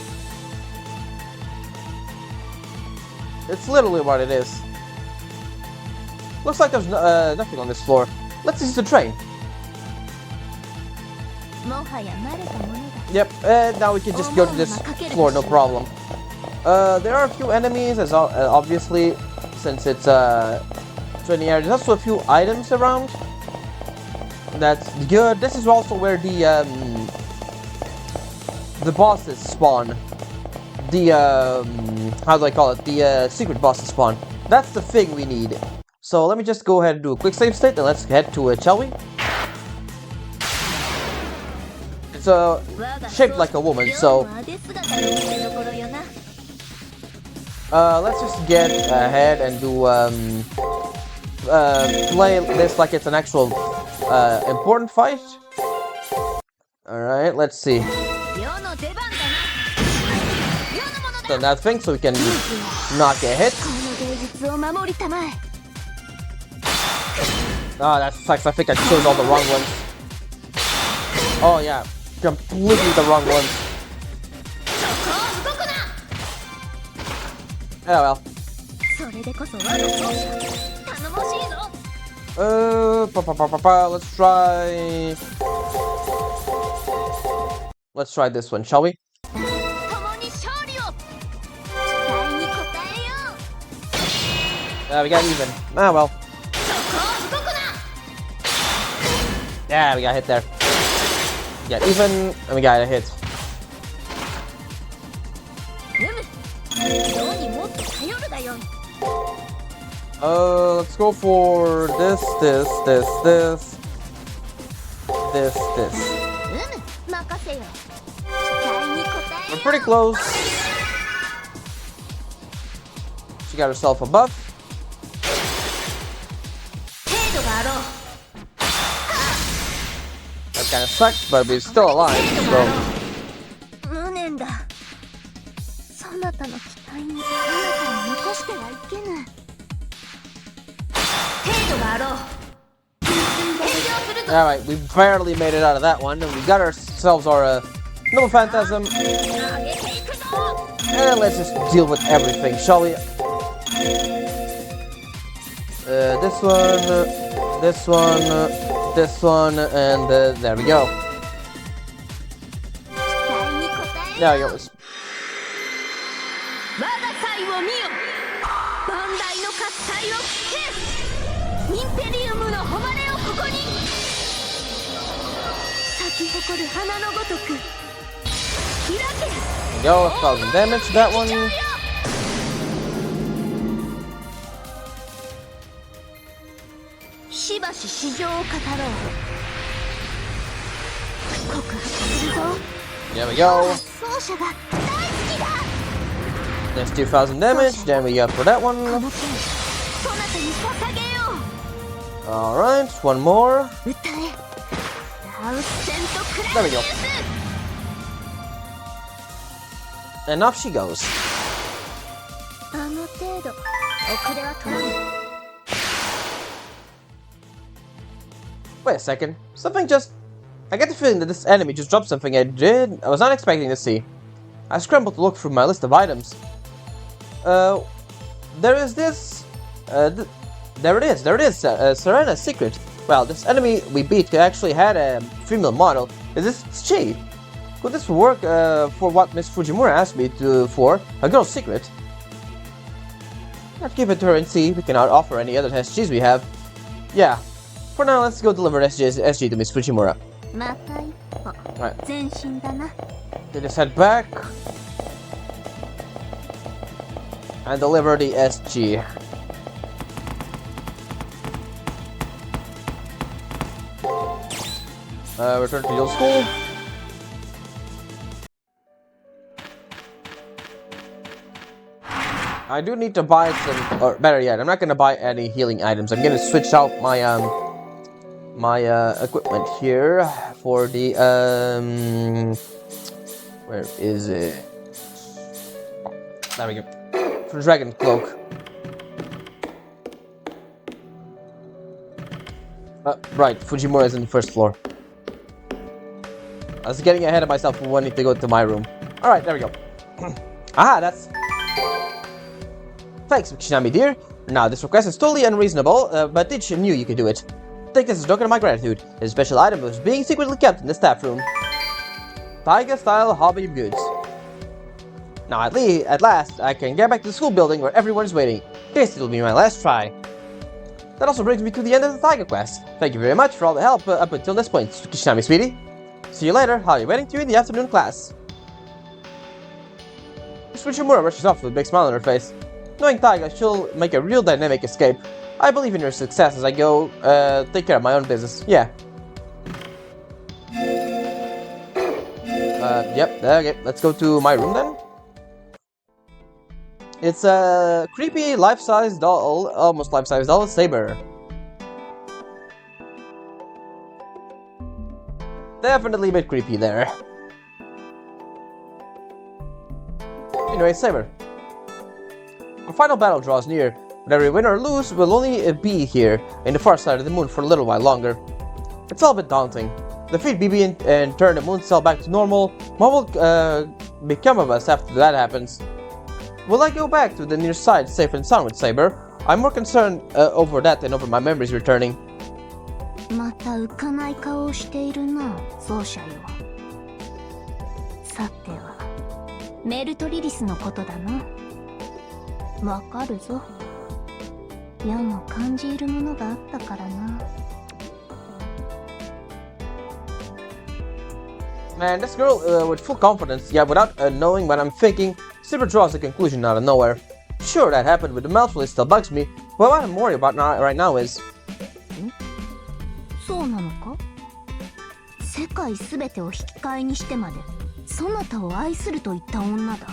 It's literally what it is. Looks like there's nothing on this floor. Let's use the train. もはや慣れたものだ。 Yep, and now we can just go to this floor, no problem. There are a few enemies, as obviously, since it's training area. There's also a few items around. That's good. This is also where the bosses spawn. The how do I call it? The secret bosses spawn. That's the thing we need. So let me just go ahead and do a quick save state, and let's head to it, shall we? It's shaped like a woman, so let's just get ahead and do play this like it's an actual important fight. All right, let's see. Done that thing, so we can not get hit. Oh, that sucks. I think I chose all the wrong ones. Oh yeah, completely the wrong ones. Oh well. Let's try this one, shall we? We got even. Ah well. Yeah, we got hit there. We got even, and we got a hit. Let's go for this. We're pretty close. She got herself a buff. That kind of sucks, but we're still alive, so... Alright, we barely made it out of that one, and we got ourselves our Noble Phantasm. And let's just deal with everything, shall we? This one, and there we go. There we go. Go, 1,000 damage to that one. There we go. That's 2,000 damage. Then we got for that one. Alright, one more. There we go. And off she goes. Wait a second. Something just... I get the feeling that this enemy just dropped something I was not expecting to see. I scrambled to look through my list of items. There is this... there it is, Serena's secret. Well, this enemy we beat actually had a female model. Is this she? Could this work for what Miss Fujimura asked me for? A girl's secret? Let's give it to her and see if we cannot offer any other SGs we have. Yeah. For now, let's go deliver SG to Miss Fujimura. Right. Then just head back and deliver the SG. Return to the old school. I do need to buy some, or better yet, I'm not gonna buy any healing items. I'm gonna switch out my equipment here for the where is it? There we go. For Dragon Cloak. Right, Fujimura is in the first floor. I was getting ahead of myself for wanting to go to my room. Alright, there we go. Ah, that's... Thanks, Shinami dear. Now, this request is totally unreasonable, but Ditch knew you could do it. Take this as a token of my gratitude. This special item was being secretly kept in the staff room. Taiga-style hobby goods. Now, at last, I can get back to the school building where everyone is waiting. This will be my last try. That also brings me to the end of the Taiga quest. Thank you very much for all the help up until this point, Shinami sweetie. See you later. I'll be waiting to you in the afternoon class. Tsuchimura rushes off with a big smile on her face. Knowing Taiga, she'll make a real dynamic escape. I believe in her success as I go take care of my own business. Yeah. Yep, okay, let's go to my room then. It's a creepy life-size doll, almost life-size doll, Saber. Definitely a bit creepy there. Anyway, Saber. Our final battle draws near, but every win or lose will only be here, in the far side of the moon for a little while longer. It's all a bit daunting. Defeat BB and turn the moon cell back to normal. What will become of us after that happens? Will I go back to the near side safe and sound with Saber? I'm more concerned over that than over my memories returning. また浮かない顔をしているな、奏者よ。さては、メルトリリスのことだな。わかるぞ。矢も感じるものがあったからな。Man, this girl, with full confidence, yet without knowing what I'm thinking, Saber draws a conclusion out of nowhere. Sure, that happened with the mouth really still bugs me, but what I'm worried about right now is... そうなのか？世界すべてを引き換えにしてまで、そなたを愛すると言った女だ。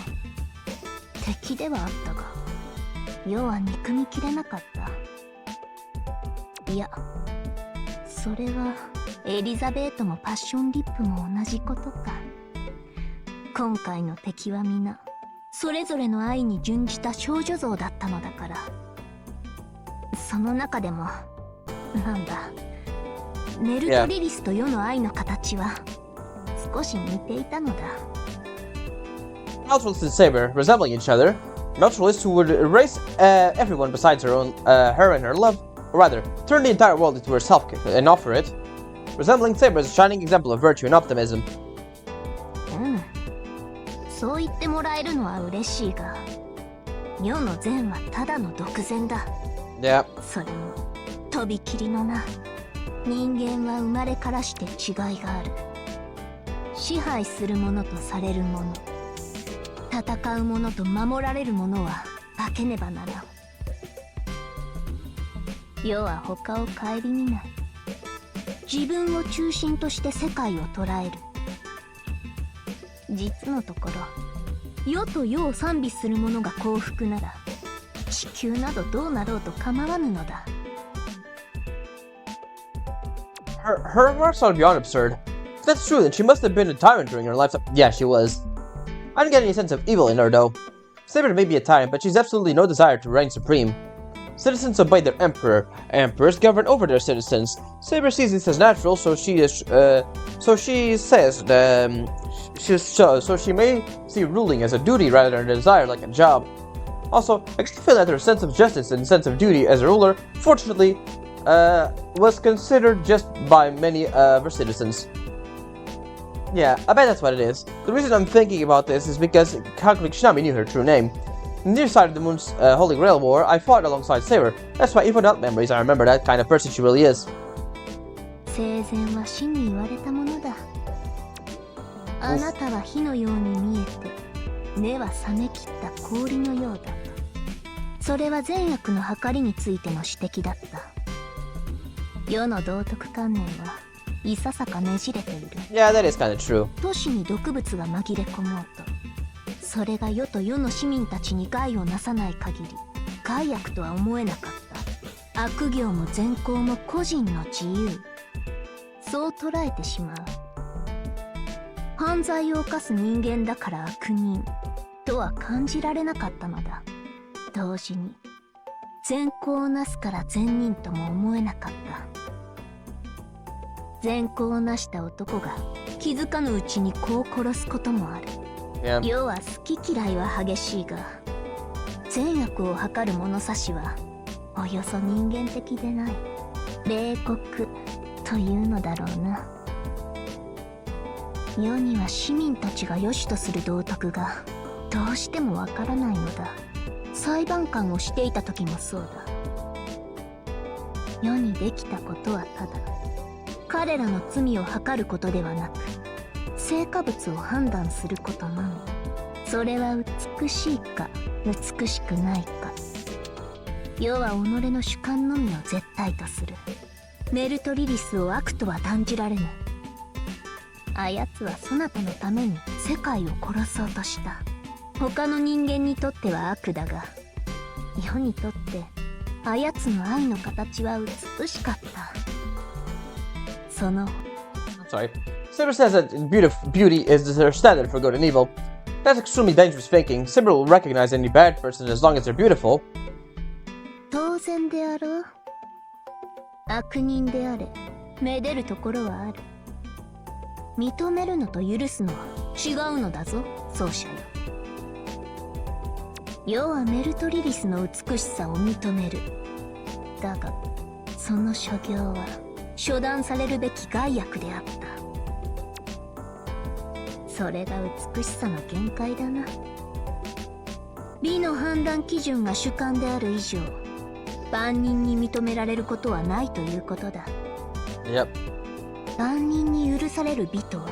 敵ではあったが、世は憎みきれなかった。いや、それはエリザベートもパッションリップも同じことか。今回の敵は皆、それぞれの愛に準じた少女像だったのだから。その中でも、なんだ、メルトリリスと世の愛の形は少し似ていたのだ。Naturalist and Saber, resembling each other. Naturalist who would erase everyone besides her and her love, or rather, turn the entire world into herself and offer it. Resembling Saber is a shining example of virtue and optimism. そう言ってもらえるのは嬉しいが、世の善はただの独善だ。Yeah. それもとびきりのな。人間は生まれからして違いがある。支配するものとされるもの、戦うものと守られるものは化けねばならん。世は他を顧みない。自分を中心として世界を捉える。実のところ、世と世を賛美する者が幸福なら、地球などどうなろうと構わぬのだ。Her remarks are beyond absurd. If that's true, then she must have been a tyrant during her lifetime. Yeah, she was. I didn't get any sense of evil in her, though. Saber may be a tyrant, but she's absolutely no desire to reign supreme. Citizens obey their emperor. Emperors govern over their citizens. Saber sees this as natural, so she may see ruling as a duty rather than a desire like a job. Also, I can feel that her sense of justice and sense of duty as a ruler, fortunately, was considered just by many of her citizens. Yeah, I bet that's what it is. The reason I'm thinking about this is because Kakuri Shinami knew her true name. Near side of the moon's Holy Grail War, I fought alongside Saber. That's why even without memories, I remember that kind of person she really is. 生前は死に言われたものだ。あなたは火のように見えて、根は冷めきった氷のようだと。それは善悪の計りについての指摘だった。世の道徳観念はいささかねじれている。Yeah, that is kind of true. 都市に毒物が紛れ込もうと、それが世と世の市民たちに害をなさない限り、害悪とは思えなかった。悪行も善行も個人の自由。そう捉えてしまう。犯罪を犯す人間だから悪人とは感じられなかったのだ。同時に善行をなすから善人とも思えなかった。善行をなした男が気づかぬうちに子を殺すこともある。Yeah. 世は好き嫌いは激しいが、善悪を測る物差しはおよそ人間的でない冷酷というのだろうな。世には市民たちが良しとする道徳がどうしてもわからないのだ。裁判官をしていた時もそうだ。世にできたことはただ彼らの罪を測ることではなく成果物を判断することのみ。それは美しいか美しくないか。世は己の主観のみを絶対とする。メルトリリスを悪とは断じられぬ。あやつはそなたのために世界を殺そうとした。他の人間にとっては悪だが世にとってあやつの愛の形は美しかった。その I'm sorry. Saber says that beauty is their standard for good and evil. That's extremely dangerous thinking. Saber will recognize any bad person as long as they're beautiful. 当然であろう。悪人であれめでるところはある。認めるのと許すのは違うのだぞ、奏者よ。世はメルトリリスの美しさを認める。だがその所業は処断されるべき害悪であった。それが美しさの限界だな。美の判断基準が主観である以上万人に認められることはないということだ。 Yep. 万人に許される美とは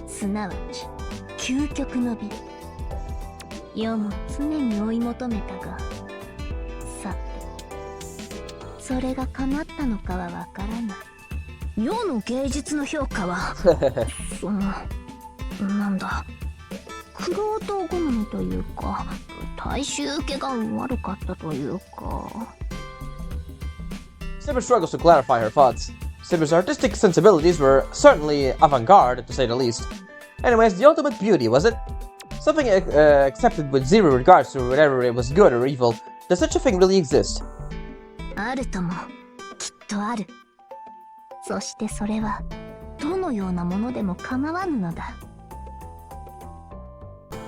すなわち究極の美。世も常に追い求めたがさてそれが叶ったのかはわからない。世の芸術の評価はそのなんだ玄人好みというか大衆受けが悪かったというか。 Saber struggles to clarify her thoughts. Saber's artistic sensibilities were certainly avant-garde, to say the least. Anyways, the ultimate beauty, was it? Something accepted with zero regards to whether it was good or evil. Does such a thing really exist? あるともきっとある。そしてそれはどのようなものでも構わぬのだ。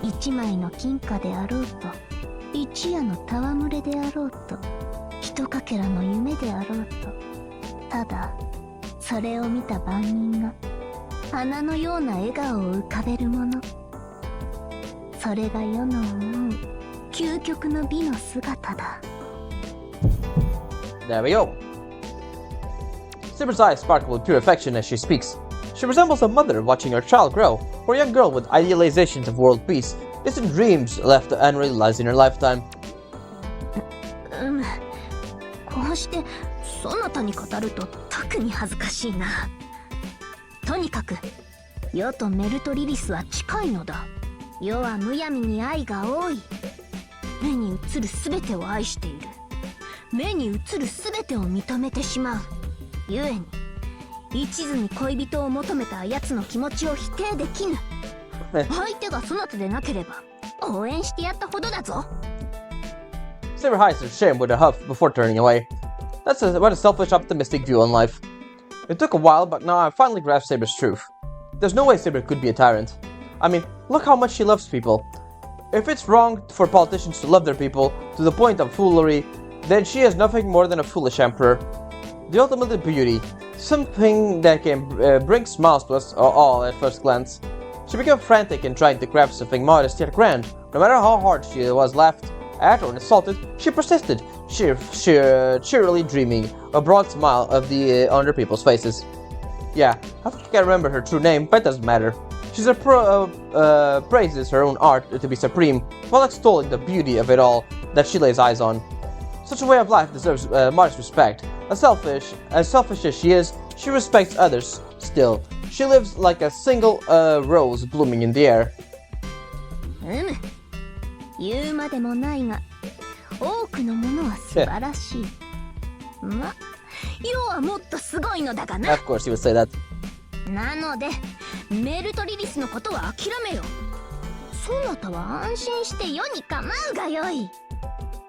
一枚の金貨であろうと一夜の戯れであろうと一かけらの夢であろうとただそれを見た万人が花のような笑顔を浮かべるもの。それが世の思う究極の美の姿だ。 There we go. Saber's eyes sparkle with pure affection as she speaks. She resembles a mother watching her child grow, or a young girl with idealizations of world peace, distant dreams left unrealized in her lifetime. こうしてそなたに語ると特に恥ずかしいな。とにかく世とメルトリリスは近いのだ。世はむやみに愛が多い。目に映るすべてを愛している。目に映るすべてを認めてしまう。ゆえに一途に恋人を求めたあやつの気持ちを否定できぬ。相手がそなたでなければ応援してやったほどだぞ。 Saber hides her shame with a huff before turning away. What a selfish, optimistic view on life. It took a while, but now I finally grasped Saber's truth. There's no way Saber could be a tyrant. I mean, look how much she loves people. If it's wrong for politicians to love their people to the point of foolery, then she is nothing more than a foolish emperor. The ultimate beauty, something that can bring smiles to us all at first glance. She became frantic in trying to craft something modest yet grand. No matter how hard she was laughed at or insulted, she persisted, cheerily dreaming a broad smile of the under people's faces. Yeah, I think I can't remember her true name, but it doesn't matter. She praises her own art to be supreme, while extolling the beauty of it all that she lays eyes on. Such a way of life deserves modest respect. As selfish as she is, she respects others still. She lives like a single rose blooming in the air. 言うまでもないが多くのものは素晴らしい。ま、世はもっとすごいのだがな。 Of course he would say that. なのでメルトリリスのことは諦めよ。そなたは安心して世に構うがよい。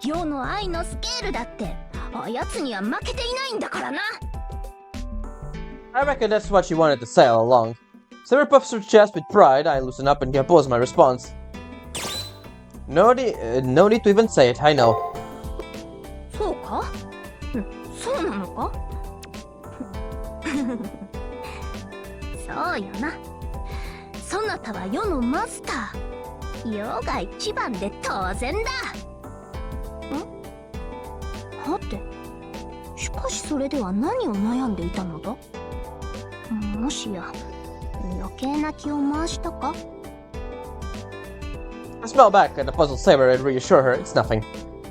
世の愛のスケールだってあやつには負けていないんだからな。 I reckon that's what she wanted to say all along. Saber puffs her chest with pride. I loosen up and compose my response. No need to even say it, I know. そうか？そうなのか？そうよな。そなたは世のマスター。世が一番で当然だ。はて、しかしそれでは何を悩んでいたのだ？もしや余計な気を回したか？ I smile back at the puzzled Saber and reassure her it's nothing.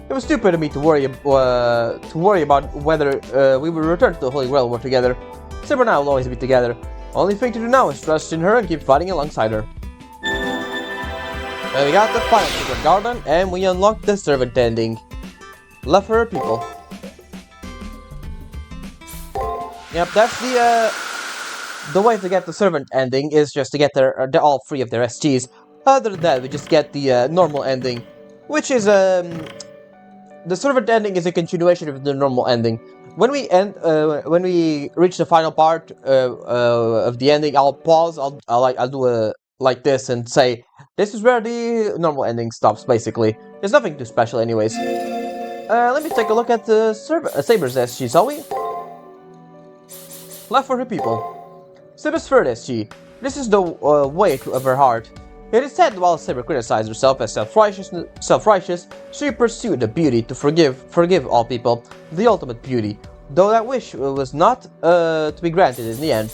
It was stupid of me to worry about whether we would return to the Holy Grail together. Saber and I will always be together. Only thing to do now is trust in her and keep fighting alongside her. And we got the final secret garden, and we unlocked the servant ending. Love for her people. Yep, that's the way to get the servant ending is just to get all three of their SGs. Other than that, we just get the normal ending, which is the servant ending is a continuation of the normal ending. When we reach the final part of the ending, I'll pause. I'll do a like this and say this is where the normal ending stops. Basically, there's nothing too special, anyways. Let me take a look at the Saber's SG, shall we? Love for her people. Saber's third SG. This is the weight of her heart. It is said while Saber criticized herself as self-righteous, she pursued the beauty to forgive all people, the ultimate beauty, though that wish was not to be granted in the end.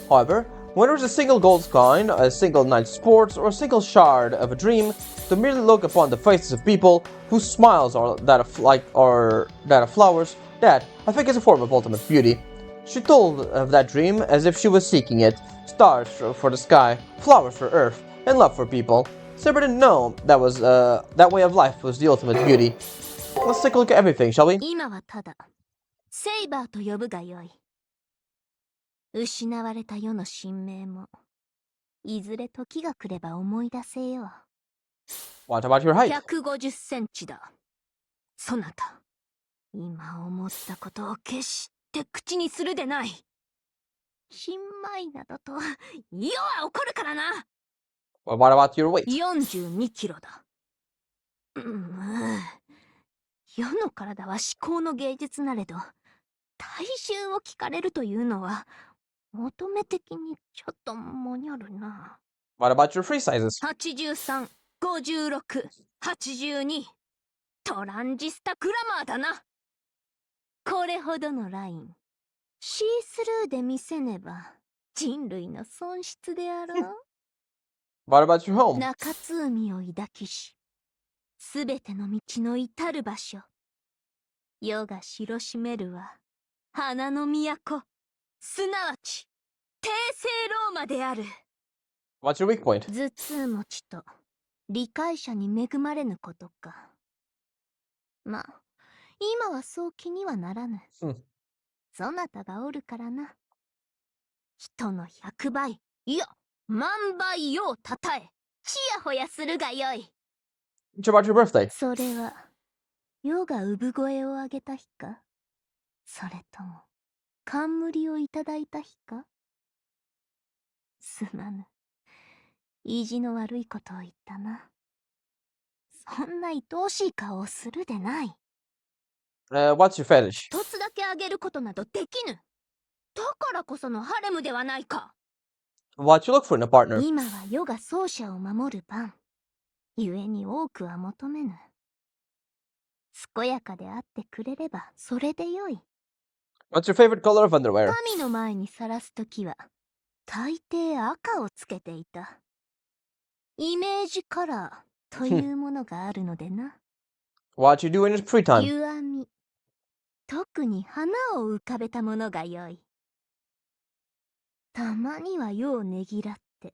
However, when there is a single gold coin, a single night's sports, or a single shard of a dream, to merely look upon the faces of people whose smiles are that of flowers, that, I think, is a form of ultimate beauty. She told of that dream as if she was seeking it, stars for the sky, flowers for earth, and love for people. Saber didn't know that way of life was the ultimate beauty. Let's take a look at everything, shall we? 今はただセイバーと呼ぶがよい。失われた世の神明もいずれ時が来れば思い出せよう。 What about your height? 150センチだ。そなた、今思ったことを決して口にするでない。新米などと世は怒るからな。 What about your weight? 42キロだ。世の体は至高の芸術なれど、体重を聞かれるというのは求め的にちょっともにゃるな。 What about your free sizes? 83、56、82。トランジスタグラマーだな。これほどのライン、シースルーで見せねば人類の損失であろう。What about your home? 中津海を抱きし、すべての道の至る場所。世が知ろしめるは、花の都、すなわち、帝政ローマである。What's your weak point? 頭痛持ちと、理解者に恵まれぬことか。まあ、今はそう気にはならぬ。そなたがおるからな。人の100倍、いや、万倍ようたたえ、ちやほやするがよい。What about your birthday? それは、世が産声を上げた日か、それとも、冠をいただいた日か。すまぬ。意地の悪いことを言ったな。そんな愛おしい顔をするでない。What's your fetish? 一つだけあげることなどできぬ。だからこそのハレムではないか。What you look for in a partner? 今は世が奏者を守る番。故に多くは求めぬ。健やかであってくれればそれでよい。What's your favorite color of underwear? 神の前にさらすときは、大抵赤をつけていた。イメージカラーというものがあるのでな。What you do in your free time? 湯あみ。特に花を浮かべたものがよい。たまには世をねぎらって、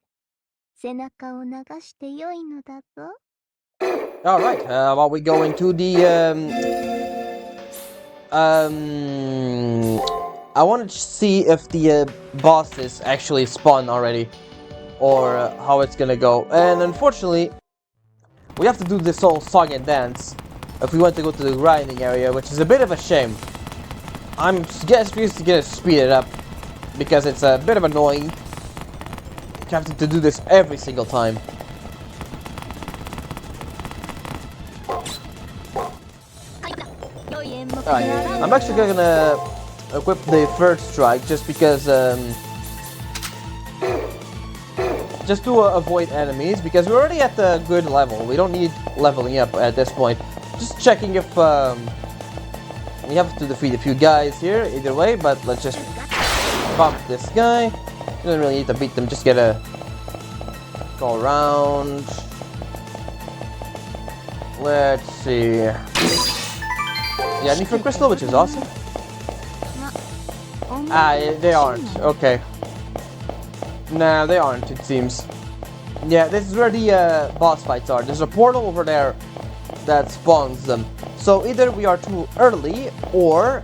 背中を流してよいのだぞ。Alright, are we going to the, I want to see if the bosses actually spawn already, or how it's gonna go. And unfortunately, we have to do this whole song and dance if we want to go to the grinding area, which is a bit of a shame. I'm just gonna speed it up, because it's a bit of annoying having to do this every single time. Alright, I'm actually gonna equip the first strike just because, just to avoid enemies, because we're already at the good level. We don't need leveling up at this point. Just checking if, we have to defeat a few guys here, either way, but let's just bump this guy. You don't really need to beat them, just get a go around. Let's see. Yeah, need for crystal, which is awesome. Ah, they aren't. Okay. Nah, they aren't, it seems. Yeah, this is where the boss fights are. There's a portal over there that spawns them. So either we are too early, or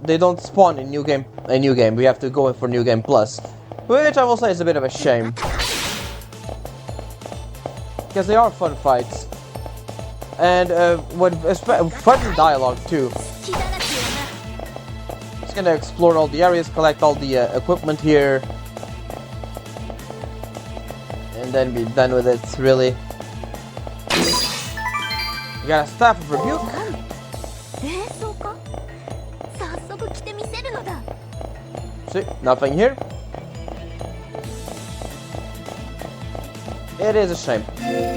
they don't spawn in new game. We have to go in for New Game Plus, which I will say is a bit of a shame, because they are fun fights, and fun dialogue too. Just gonna explore all the areas, collect all the equipment here, and then be done with it. Really. We got a Staff of Rebuke. See, nothing here. It is a shame.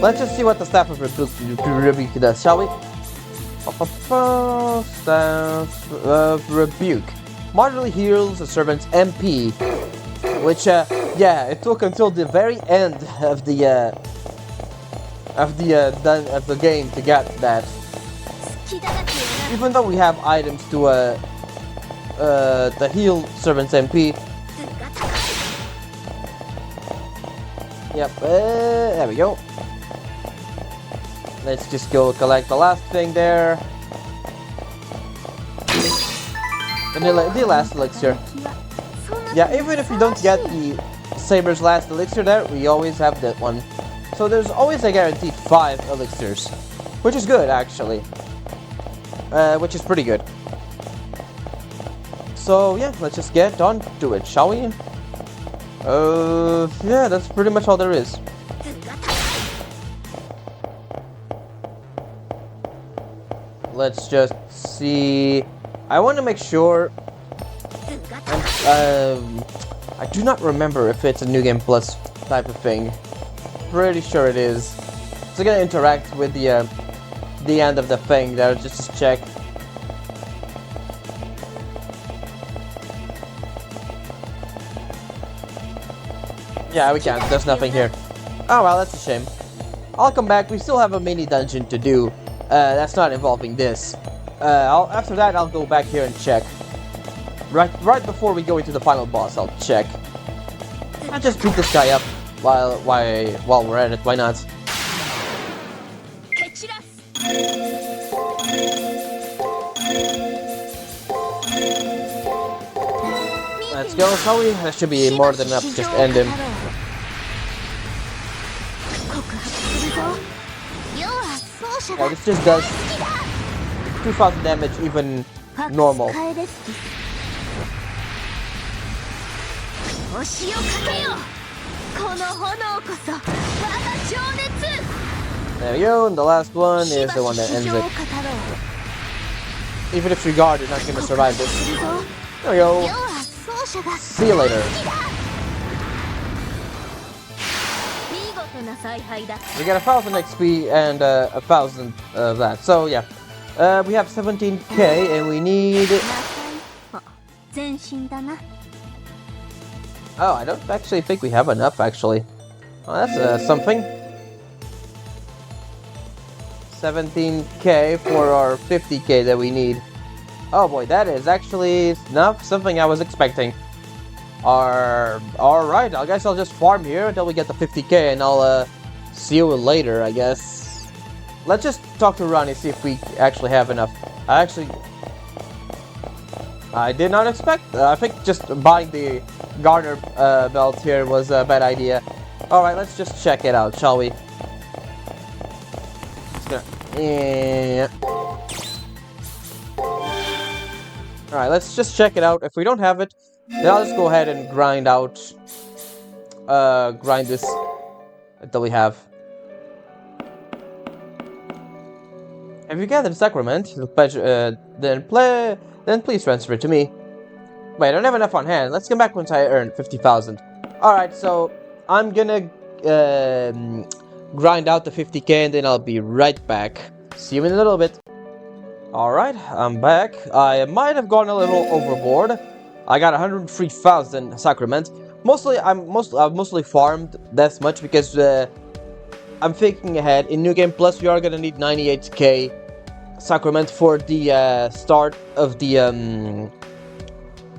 Let's just see what the Staff of Rebuke does, shall we? Staff of Rebuke. Moderately heals a servant's MP, which, yeah, it took until the very end of the game to get that. Even though we have items to heal servant's MP. Yep, there we go. Let's just go collect the last thing there. The last elixir. Yeah, even if we don't get the Saber's last elixir there, we always have that one. So there's always a guaranteed 5 elixirs, which is good actually. Which is pretty good. So yeah, let's just get on to it, shall we? Yeah, that's pretty much all there is. Let's just see. I want to make sure. I do not remember if it's a New Game Plus type of thing. Pretty sure it is. So I'm gonna interact with the end of the thing there, just to check. Yeah, we can't. There's nothing here. Oh well, that's a shame. I'll come back. We still have a mini dungeon to do. That's not involving this. After that, I'll go back here and check. Right before we go into the final boss, I'll check. I'll just beat this guy up while we're at it. Why not? Let's go, shall we? That should be more than enough to just end him. Yeah, this just does 2,000 damage, even normal. There we go, and the last one is the one that ends it. Even if you guard, you're not going to survive this. There we go. See you later. We get 1,000 XP and 1,000 of that. So yeah, we have 17k and we need. Oh, I don't actually think we have enough. Actually, well, that's something. 17k for our 50k that we need. Oh boy, that is actually not something I was expecting. Alright, I guess I'll just farm here until we get the 50k and I'll see you later, I guess. Let's just talk to Ronnie, see if we actually have enough. I did not expect. I think just buying the Garner belt here was a bad idea. Alright, let's just check it out, shall we? Yeah. Alright, let's just check it out. If we don't have it, then I'll just go ahead and grind this until we have. If you get the sacrament, then please transfer it to me. Wait, I don't have enough on hand. Let's come back once I earn 50,000. Alright, so I'm gonna grind out the 50k and then I'll be right back. See you in a little bit. Alright, I'm back. I might have gone a little overboard. I got 103,000 sacrament. I've mostly farmed this much because I'm thinking ahead. In New Game Plus, we are gonna need 98k sacrament for the start of the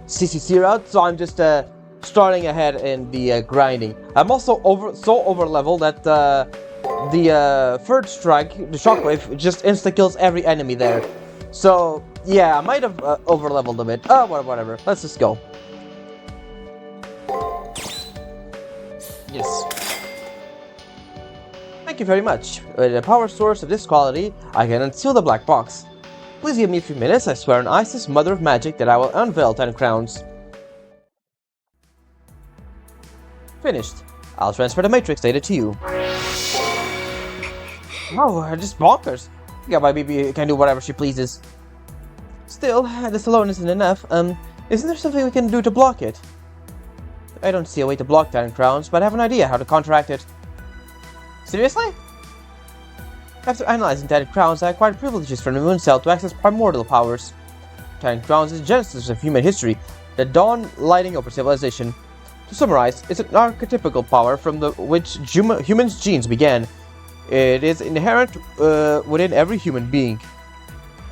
CCC route, so I'm just starting ahead in the grinding. I'm also over level that the third strike, the shockwave, just insta kills every enemy there. So yeah, I might have over leveled a bit. Oh, whatever. Let's just go. Yes. Thank you very much. With a power source of this quality, I can unseal the black box. Please give me a few minutes. I swear on Isis, Mother of Magic, that I will unveil 10 crowns. Finished. I'll transfer the matrix data to you. Oh, just bonkers. Yeah, my baby can do whatever she pleases. Still, this alone isn't enough. Isn't there something we can do to block it? I don't see a way to block 10 crowns, but I have an idea how to counteract it. Seriously? After analyzing 10 crowns, I acquired privileges from the moon cell to access primordial powers. 10 crowns is the genesis of human history, the dawn lighting over civilization. To summarize, it's an archetypical power from which humans' genes began. It is inherent within every human being.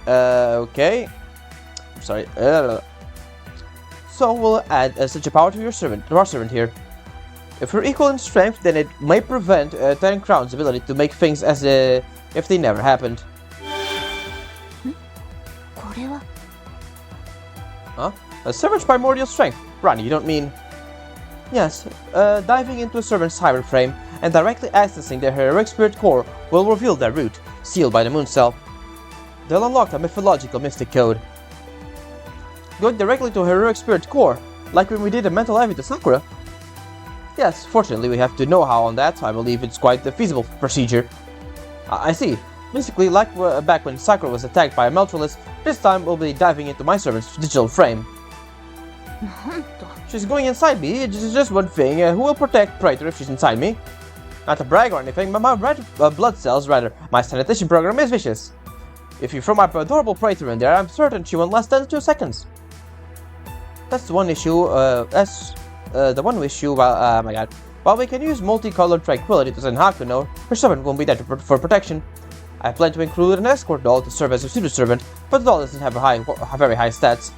Okay. I'm sorry. So we'll add such a power to our servant here. If we're equal in strength, then it may prevent 10 crowns' ability to make things as if they never happened. Huh? A servant's primordial strength. Ronnie, you don't mean... Yes, diving into a servant's cyberframe and directly accessing their heroic spirit core will reveal their root, sealed by the moon cell. They'll unlock a mythological mystic code. Going directly to heroic spirit core, like when we did a mental ivy to Sakura. Yes, fortunately we have to know-how on that, so I believe it's quite a feasible procedure. I see. Basically, like back when Sakura was attacked by a Meltrolus, this time we'll be diving into my servant's digital frame. She's going inside me, it's just one thing. Who will protect Praetor if she's inside me? Not to brag or anything, but my red blood cells, rather, my sanitation program is vicious. If you throw my adorable Praetor in there, I'm certain she won't last 10 to 2 seconds. That's the one issue, oh my god. While we can use multicolored tranquility to send Hakuno, her servant won't be there for protection. I plan to include an escort doll to serve as a pseudo-servant, but the doll doesn't have very high stats.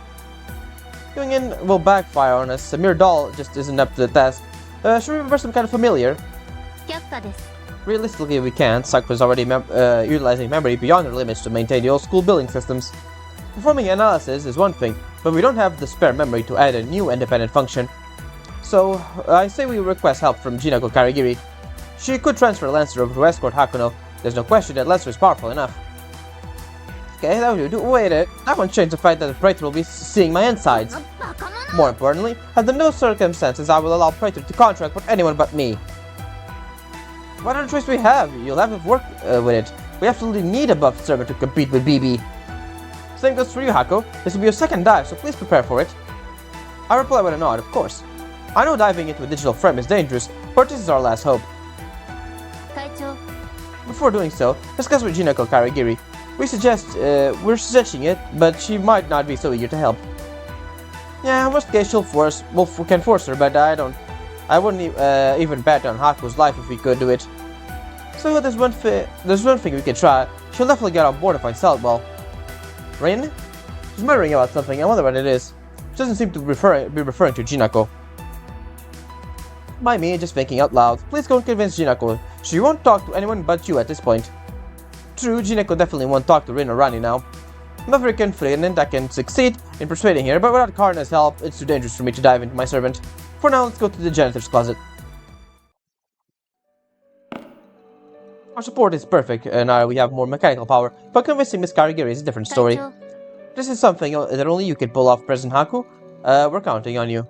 Going in will backfire on us. A mere doll just isn't up to the task. Should we remember some kind of familiar? Realistically, we can't. Sakura's already utilizing memory beyond her limits to maintain the old-school building systems. Performing analysis is one thing, but we don't have the spare memory to add a new independent function. So, I say we request help from Jinako Karigiri. She could transfer Lancer over to escort Hakuno. There's no question that Lancer is powerful enough. Okay, that will do. Wait that won't change the fact that the Praetor will be seeing my insides. More importantly, under no circumstances I will allow Praetor to contract with anyone but me. What other choice do we have? You'll have to work with it. We absolutely need a buff servant to compete with BB. Same goes for you, Hako. This will be your second dive, so please prepare for it. I reply with a nod, of course. I know diving into a digital frame is dangerous, but this is our last hope. Before doing so, discuss with Jinako Karigiri. We're suggesting it, but she might not be so eager to help. Yeah, in worst case we can force her, but I wouldn't even bet on Haku's life if we could do it. So there's one thing we can try. She'll definitely get on board if I sell it well. Rin? She's muttering about something. I wonder what it is. She doesn't seem to be referring to Jinako. By me, just thinking out loud. Please go and convince Jinako. She won't talk to anyone but you at this point. True, Jinako definitely won't talk to Rin or Rani now. I'm not very confident I can succeed in persuading her, but without Karna's help, it's too dangerous for me to dive into my servant. For now, let's go to the janitor's closet. Our support is perfect, and now we have more mechanical power, but convincing Miss Karigiri is a different story. This is something that only you can pull off, President Haku. We're counting on you.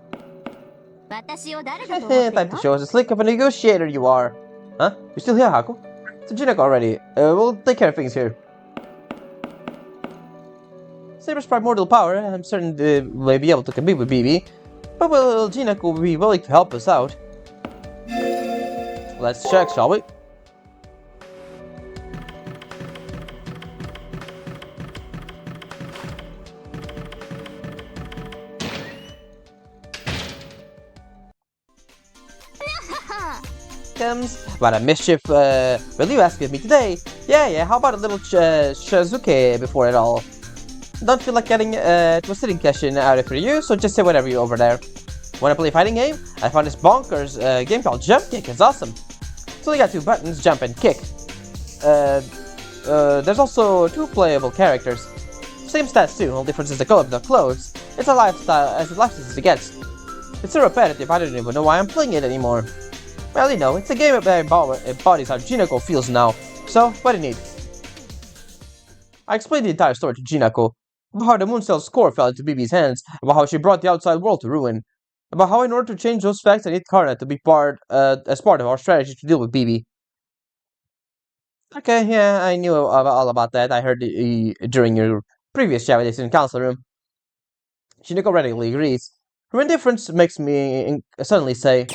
Time to show us a slick of a negotiator you are. Huh? You still here, Haku? It's Jinako already. We'll take care of things here. Saber's primordial power, I'm certain we'll be able to compete with BB, but will Jinako be willing to help us out? Let's check, shall we? What a mischief will you ask of me today? Yeah, how about a little Shizuke before it all? Don't feel like getting to a sitting question out of for you, so just say whatever you over there. Wanna play a fighting game? I found this bonkers game called Jump Kick. It's awesome. So you got 2 buttons, jump and kick. There's also 2 playable characters. Same stats too, only difference is the color of the clothes. It's a lifestyle as it gets. It's so repetitive, I don't even know why I'm playing it anymore. Well, you know, it's a game that embodies how Jinako feels now, so what do you need? I explained the entire story to Jinako, about how the Mooncell's core fell into BB's hands, about how she brought the outside world to ruin, about how in order to change those facts I need Karna to be as part of our strategy to deal with BB. Okay, yeah, I knew all about that. I heard during your previous chat with the student council room. Jinako readily agrees. Her indifference makes me suddenly say,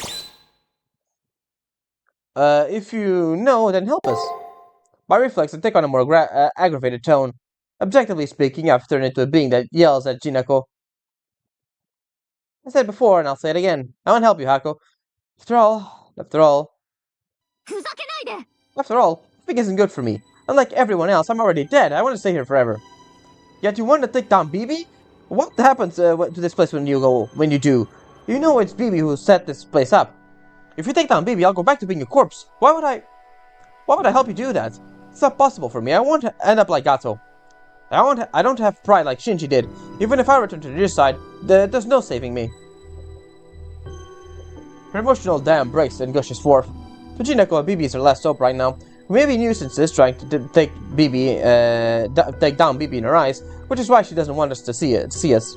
if you know, then help us. My reflex, I take on a more aggravated tone. Objectively speaking, I've turned into a being that yells at Jinako. I said before, and I'll say it again. I want to help you, Hako. After all, Fig isn't good for me. Unlike everyone else, I'm already dead. I want to stay here forever. Yet you want to take down BB? What happens to this place when you do? You know it's BB who set this place up. If you take down BB, I'll go back to being a corpse. Why would I help you do that? It's not possible for me. I won't end up like Gato. I don't have pride like Shinji did. Even if I return to the other side, there's no saving me. Her emotional dam breaks and gushes forth. To Jinako and BB is her last hope right now. We may be nuisances trying to take down BB in her eyes, which is why she doesn't want us to see us.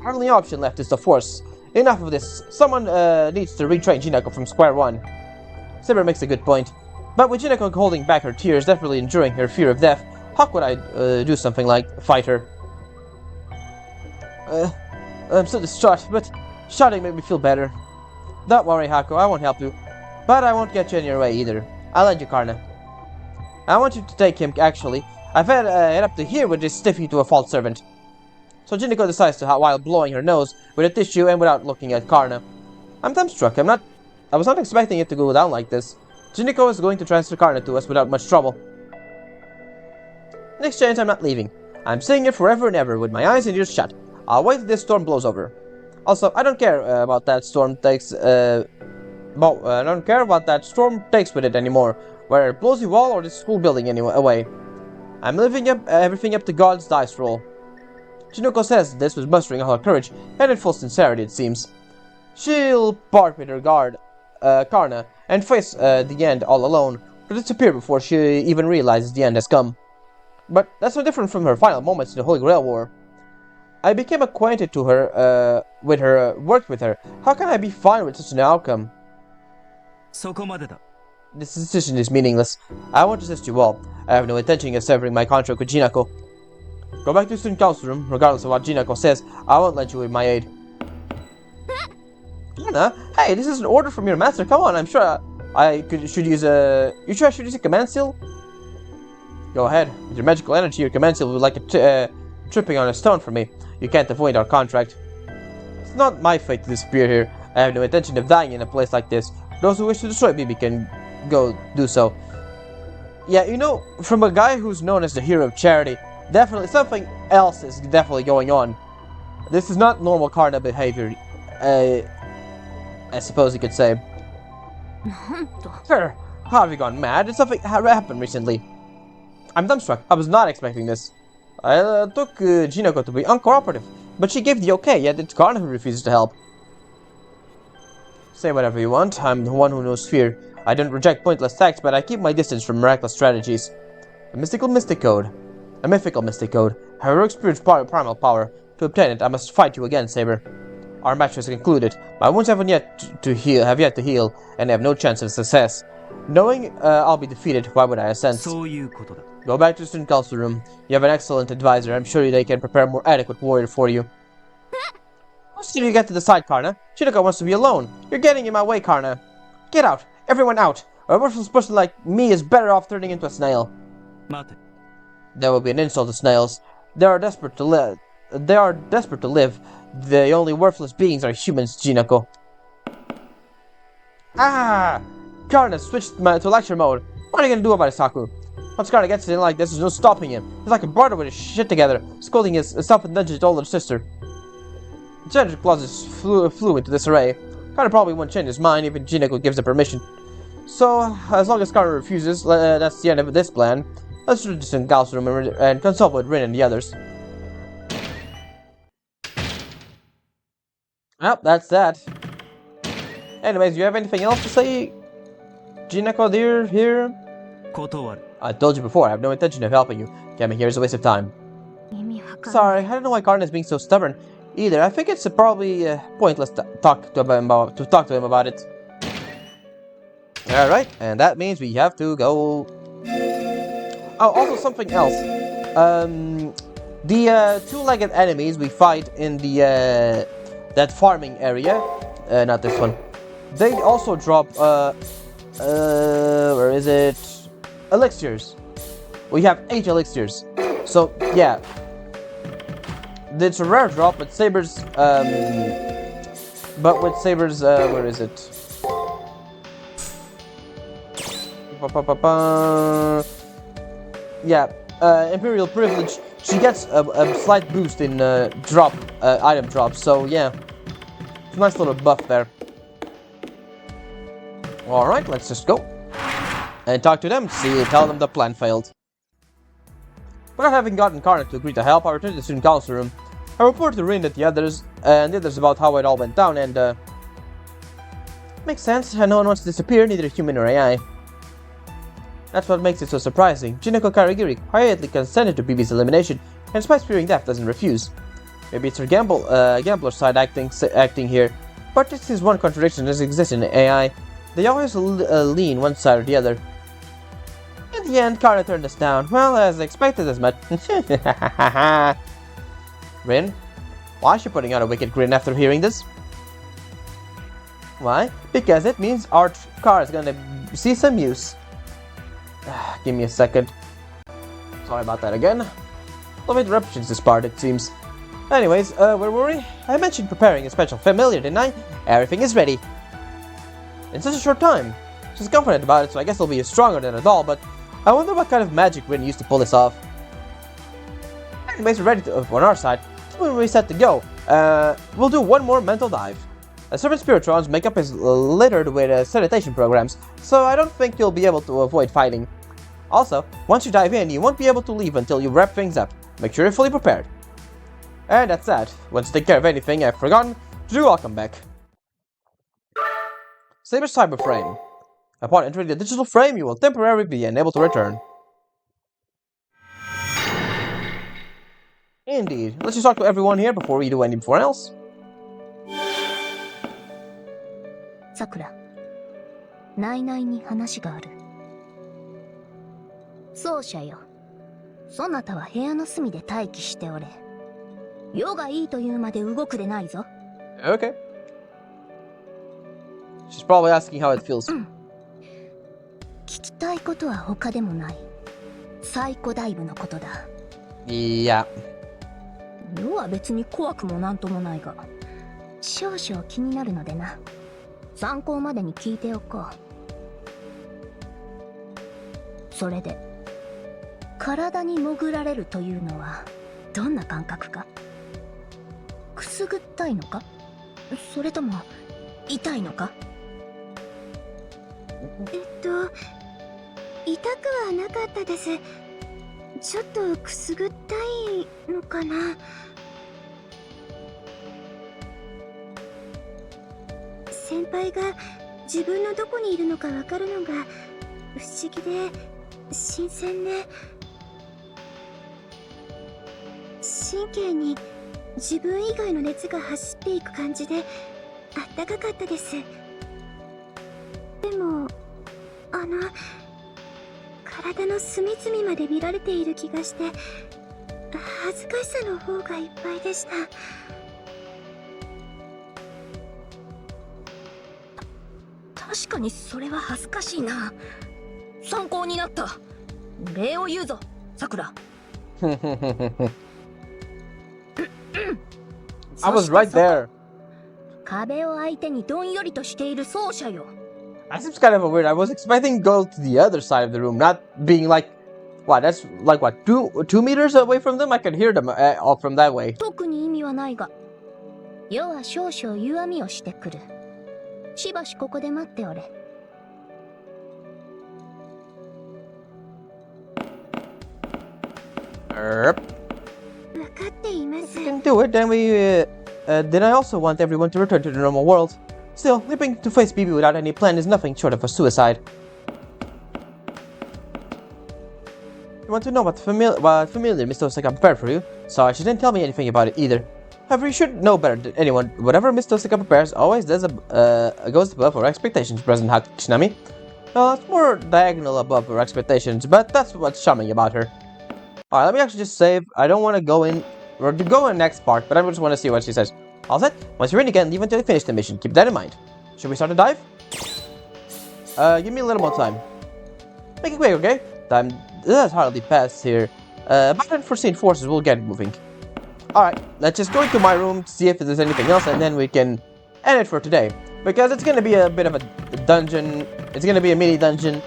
Our only option left is the Force. Enough of this. Someone needs to retrain Jinako from square one. Saber makes a good point. But with Jinako holding back her tears, definitely enduring her fear of death, how could I do something like fight her? I'm so distraught, but shouting made me feel better. Don't worry, Hako, I won't help you. But I won't get you in your way either. I'll lend you Karna. I want you to take him, actually. I've had up to here with this stiffy to a false servant. So Jinako decides to, while blowing her nose with a tissue and without looking at Karna. I'm dumbstruck. I was not expecting it to go down like this. Jinako is going to transfer Karna to us without much trouble. In exchange, I'm not leaving. I'm staying here forever and ever with my eyes and ears shut. I'll wait till this storm blows over. Also, I don't care about that storm takes. I don't care what that storm takes with it anymore. Whether it blows the wall or the school building away. I'm leaving everything up to God's dice roll. Jinako says this with mustering all her courage, and in full sincerity it seems. She'll part with her guard, Karna, and face the end all alone, to disappear before she even realizes the end has come. But that's no different from her final moments in the Holy Grail War. I became acquainted to her, worked with her. How can I be fine with such an outcome? This decision is meaningless. I won't assist you all. I have no intention of severing my contract with Jinako. Go back to the student council room, regardless of what Jinako says. I won't lend you my aid. Anna, hey, this is an order from your master. Come on, I'm sure should use a. You sure I should use a command seal? Go ahead. With your magical energy, your command seal will be like tripping on a stone for me. You can't avoid our contract. It's not my fate to disappear here. I have no intention of dying in a place like this. Those who wish to destroy BB can go do so. Yeah, you know, from a guy who's known as the hero of charity, definitely something else is definitely going on. This is not normal Karna behavior. I suppose you could say. Sir, how have you gone mad? Did something happen recently? I'm dumbstruck. I was not expecting this. I took Jinako to be uncooperative, but she gave the okay, yet it's Karna who refuses to help. Say whatever you want. I'm the one who knows fear. I don't reject pointless attacks, but I keep my distance from miraculous strategies. A mythical mystic code. Heroic spirit's primal power. To obtain it, I must fight you again, Saber. Our match is concluded. My wounds have yet to heal, and I have no chance of success. Knowing I'll be defeated, why would I assent? そういうことだ。 Go back to the student council room. You have an excellent advisor. I'm sure they can prepare a more adequate warrior for you. How soon you get to the side, Karna? Shinoko wants to be alone. You're getting in my way, Karna. Get out. Everyone out. A worthless person like me is better off turning into a snail. 待て。 That would be an insult to snails. They are desperate to live. The only worthless beings are humans, Jinako. Ah! Karna switched to lecture mode. What are you gonna do about it, Saku? Once Karna gets in like this, there's no stopping him. He's like a brother with his shit together, scolding his self-indulgent older sister. Janitor clauses flew into disarray. Karna probably won't change his mind even Jinako gives the permission. So, as long as Karna refuses, that's the end of this plan. Let's return to Gal's room and consult with Rin and the others. Well, that's that. Anyways, do you have anything else to say, Jinako dear, here? 断る。 I told you before, I have no intention of helping you. Coming here is a waste of time. Sorry, I don't know why Karna is being so stubborn either. I think it's probably pointless to talk to him about it. Alright, and that means we have to go... Oh, also something else. The two-legged enemies we fight in the that farming area, not this one. They also drop where is it? Elixirs. We have 8 elixirs. So yeah, it's a rare drop, but Saber's where is it? Yeah, Imperial Privilege, she gets a slight boost in item drops, so yeah. It's a nice little buff there. Alright, let's just go. And talk to them, tell them the plan failed. Without having gotten Karna to agree to help, I returned to the student council room. I reported to Rin and the others about how it all went down, and makes sense, no one wants to disappear, neither human nor AI. That's what makes it so surprising. Jinako Karigiri quietly consented to BB's elimination, and despite fearing death, doesn't refuse. Maybe it's her gambler side acting here, but this is one contradiction that doesn't exist in AI. They always lean one side or the other. In the end, Karna turned us down. Well, as expected as much. Rin? Why is she putting on a wicked grin after hearing this? Why? Because it means our car is gonna see some use. Give me a second. Sorry about that again. A lot of interruptions this part, it seems. Anyways, where were we? I mentioned preparing a special familiar, didn't I? Everything is ready. In such a short time. She's confident about it, so I guess it'll be stronger than a doll, but I wonder what kind of magic Rin used to pull this off. Anyways, we're ready on our side. When we're set to go, we'll do one more mental dive. Servant Spiritrons makeup is littered with sanitation programs, so I don't think you'll be able to avoid fighting. Also, once you dive in, you won't be able to leave until you wrap things up. Make sure you're fully prepared. And that's that. Once you take care of anything I've forgotten, do welcome back. Saber's Cyber Frame. Upon entering the digital frame, you will temporarily be unable to return. Indeed. Let's just talk to everyone here before we do anything else. さくら、内々に話がある。奏者よ、そなたは部屋の隅で待機しておれ。余がいいというまで動くでないぞ。Okay. She's probably asking how it feels. 聞きたいことは他でもない。サイコダイブのことだ。Yeah. 余は別に怖くもなんともないが、少々気になるのでな。参考までに聞いておこう。それで体に潜られるというのはどんな感覚か。くすぐったいのか、それとも痛いのか。痛くはなかったです。ちょっとくすぐったいのかな。先輩が自分のどこにいるのかわかるのが不思議で新鮮ね。神経に自分以外の熱が走っていく感じであったかかったです。でもあ体の隅々まで見られている気がして、恥ずかしさの方がいっぱいでした。確かにそれは恥ずかしいな。参考になった。礼を言うぞ、さくら。I was right there. 壁を相手にどんよりとしている奏者よ。That seems kind of weird. I was expecting to go to the other side of the room, not being like, what? That's like what, two meters away from them. I could hear them all from that way. 特に意味はないが、世は少々弱みをしてくる。しばしここで待っておれ。Erp. 分かっています。 Can do it. Then then I also want everyone to return to the normal world. Still, leaping to face BB without any plan is nothing short of a suicide. You want to know what familiar Mr. Osaka prepared for you? Sorry, she didn't tell me anything about it either. However, you should know better than anyone. Whatever Mr. Osaka prepares always goes above our expectations, President Hakushinami. It's more diagonal above our expectations, but that's what's charming about her. Alright, let me actually just save. I don't want to go in, or to go in the next part, but I just want to see what she says. All set? Once you're in again, leave until you finish the mission. Keep that in mind. Should we start a dive? Give me a little more time. Make it quick, okay? Time has hardly passed here. But unforeseen forces will get moving. Alright, let's just go into my room to see if there's anything else, and then we can end it for today. Because it's gonna be a bit of a dungeon. It's gonna be a mini dungeon,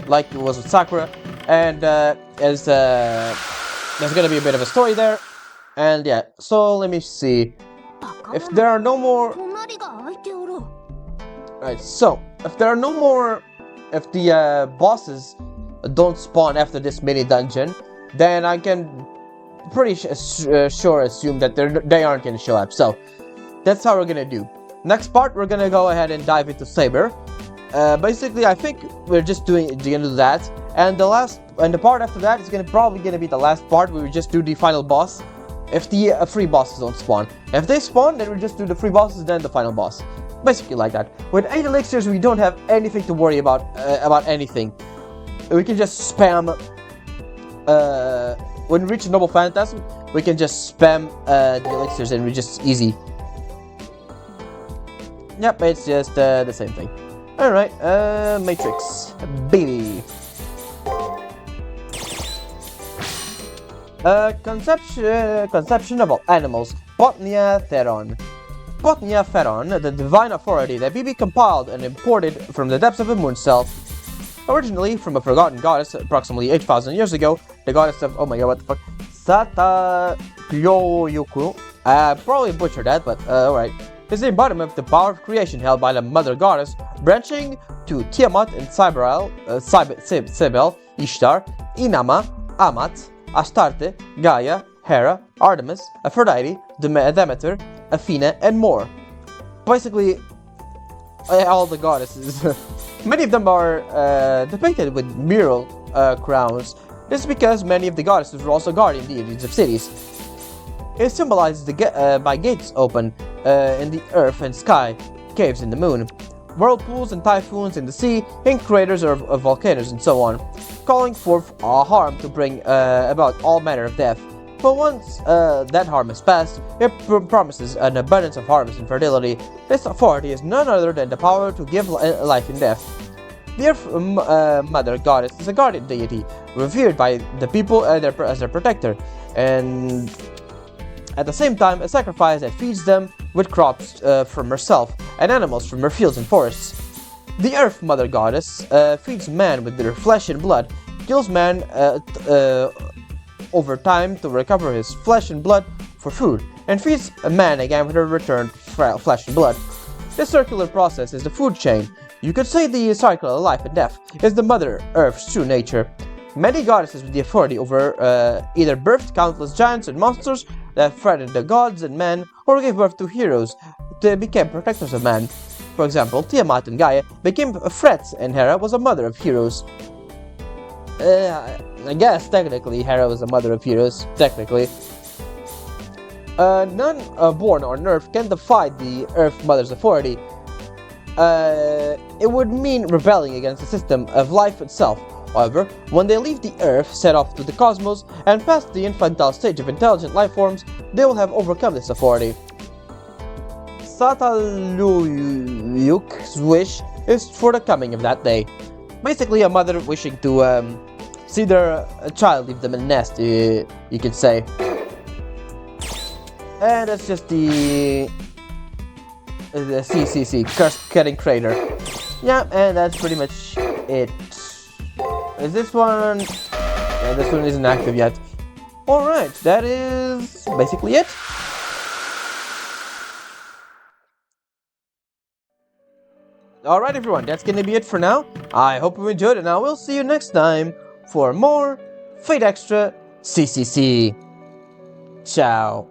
like it was with Sakura. And there's gonna be a bit of a story there. And yeah, so let me see. If there are no more... Right, so, if there are no more... If the bosses don't spawn after this mini dungeon, then I can pretty sure assume that they aren't gonna show up. So, that's how we're gonna do. Next part, we're gonna go ahead and dive into Saber. Basically, I think we're just gonna do that. And the part after that is probably gonna be the last part where we just do the final boss. If the free bosses don't spawn. If they spawn, then we just do the free bosses, then the final boss. Basically like that. With 8 elixirs, we don't have anything to worry about anything. We can just spam. When we reach Noble Phantasm, we can just spam the elixirs, and we're just easy. Yep, it's just the same thing. Alright, Matrix. Baby. Conception of all animals. Botnia Theron. Botnia Theron, the divine authority that BB compiled and imported from the depths of a moon cell. Originally from a forgotten goddess approximately 8,000 years ago, the goddess of, oh my god, what the fuck? Satakyoyoku. I probably butchered that, but alright. Is the embodiment of the power of creation held by the mother goddess, branching to Tiamat and Cybele, Ishtar, Inanna, Amat, Astarte, Gaia, Hera, Artemis, Aphrodite, Demeter, Athena, and more. Basically, all the goddesses. Many of them are depicted with mural crowns. This is because many of the goddesses were also guardian deities of cities. It symbolizes by gates open in the earth and sky, caves in the moon, whirlpools and typhoons in the sea, in craters of volcanoes, and so on, calling forth harm to bring about all manner of death. But once that harm is past, it promises an abundance of harvest and fertility. This authority is none other than the power to give life and death. The Earth Mother Goddess is a guardian deity, revered by the people as their protector, and at the same time a sacrifice that feeds them with crops from herself and animals from her fields and forests. The Earth Mother Goddess feeds man with her flesh and blood, kills man over time to recover his flesh and blood for food, and feeds a man again with her returned flesh and blood. This circular process is the food chain. You could say the cycle of life and death is the Mother Earth's true nature. Many goddesses with the authority over either birthed countless giants and monsters that threatened the gods and men, or gave birth to heroes that became protectors of man. For example, Tiamat and Gaia became threats, and Hera was a mother of heroes. I guess technically Hera was a mother of heroes, technically. None born on Earth can defy the Earth Mother's authority. it would mean rebelling against the system of life itself. However, when they leave the Earth, set off to the cosmos, and pass the infantile stage of intelligent life forms, they will have overcome this authority. Sataluyuk's wish is for the coming of that day. Basically, a mother wishing to see their child leave them in a nest, you could say. And that's just the CCC, Cutting Crater. Yeah, and that's pretty much it. Is this one? Yeah, this one isn't active yet. Alright, that is basically it. Alright everyone, that's gonna be it for now. I hope you enjoyed it, and I will see you next time for more Fate Extra CCC. Ciao.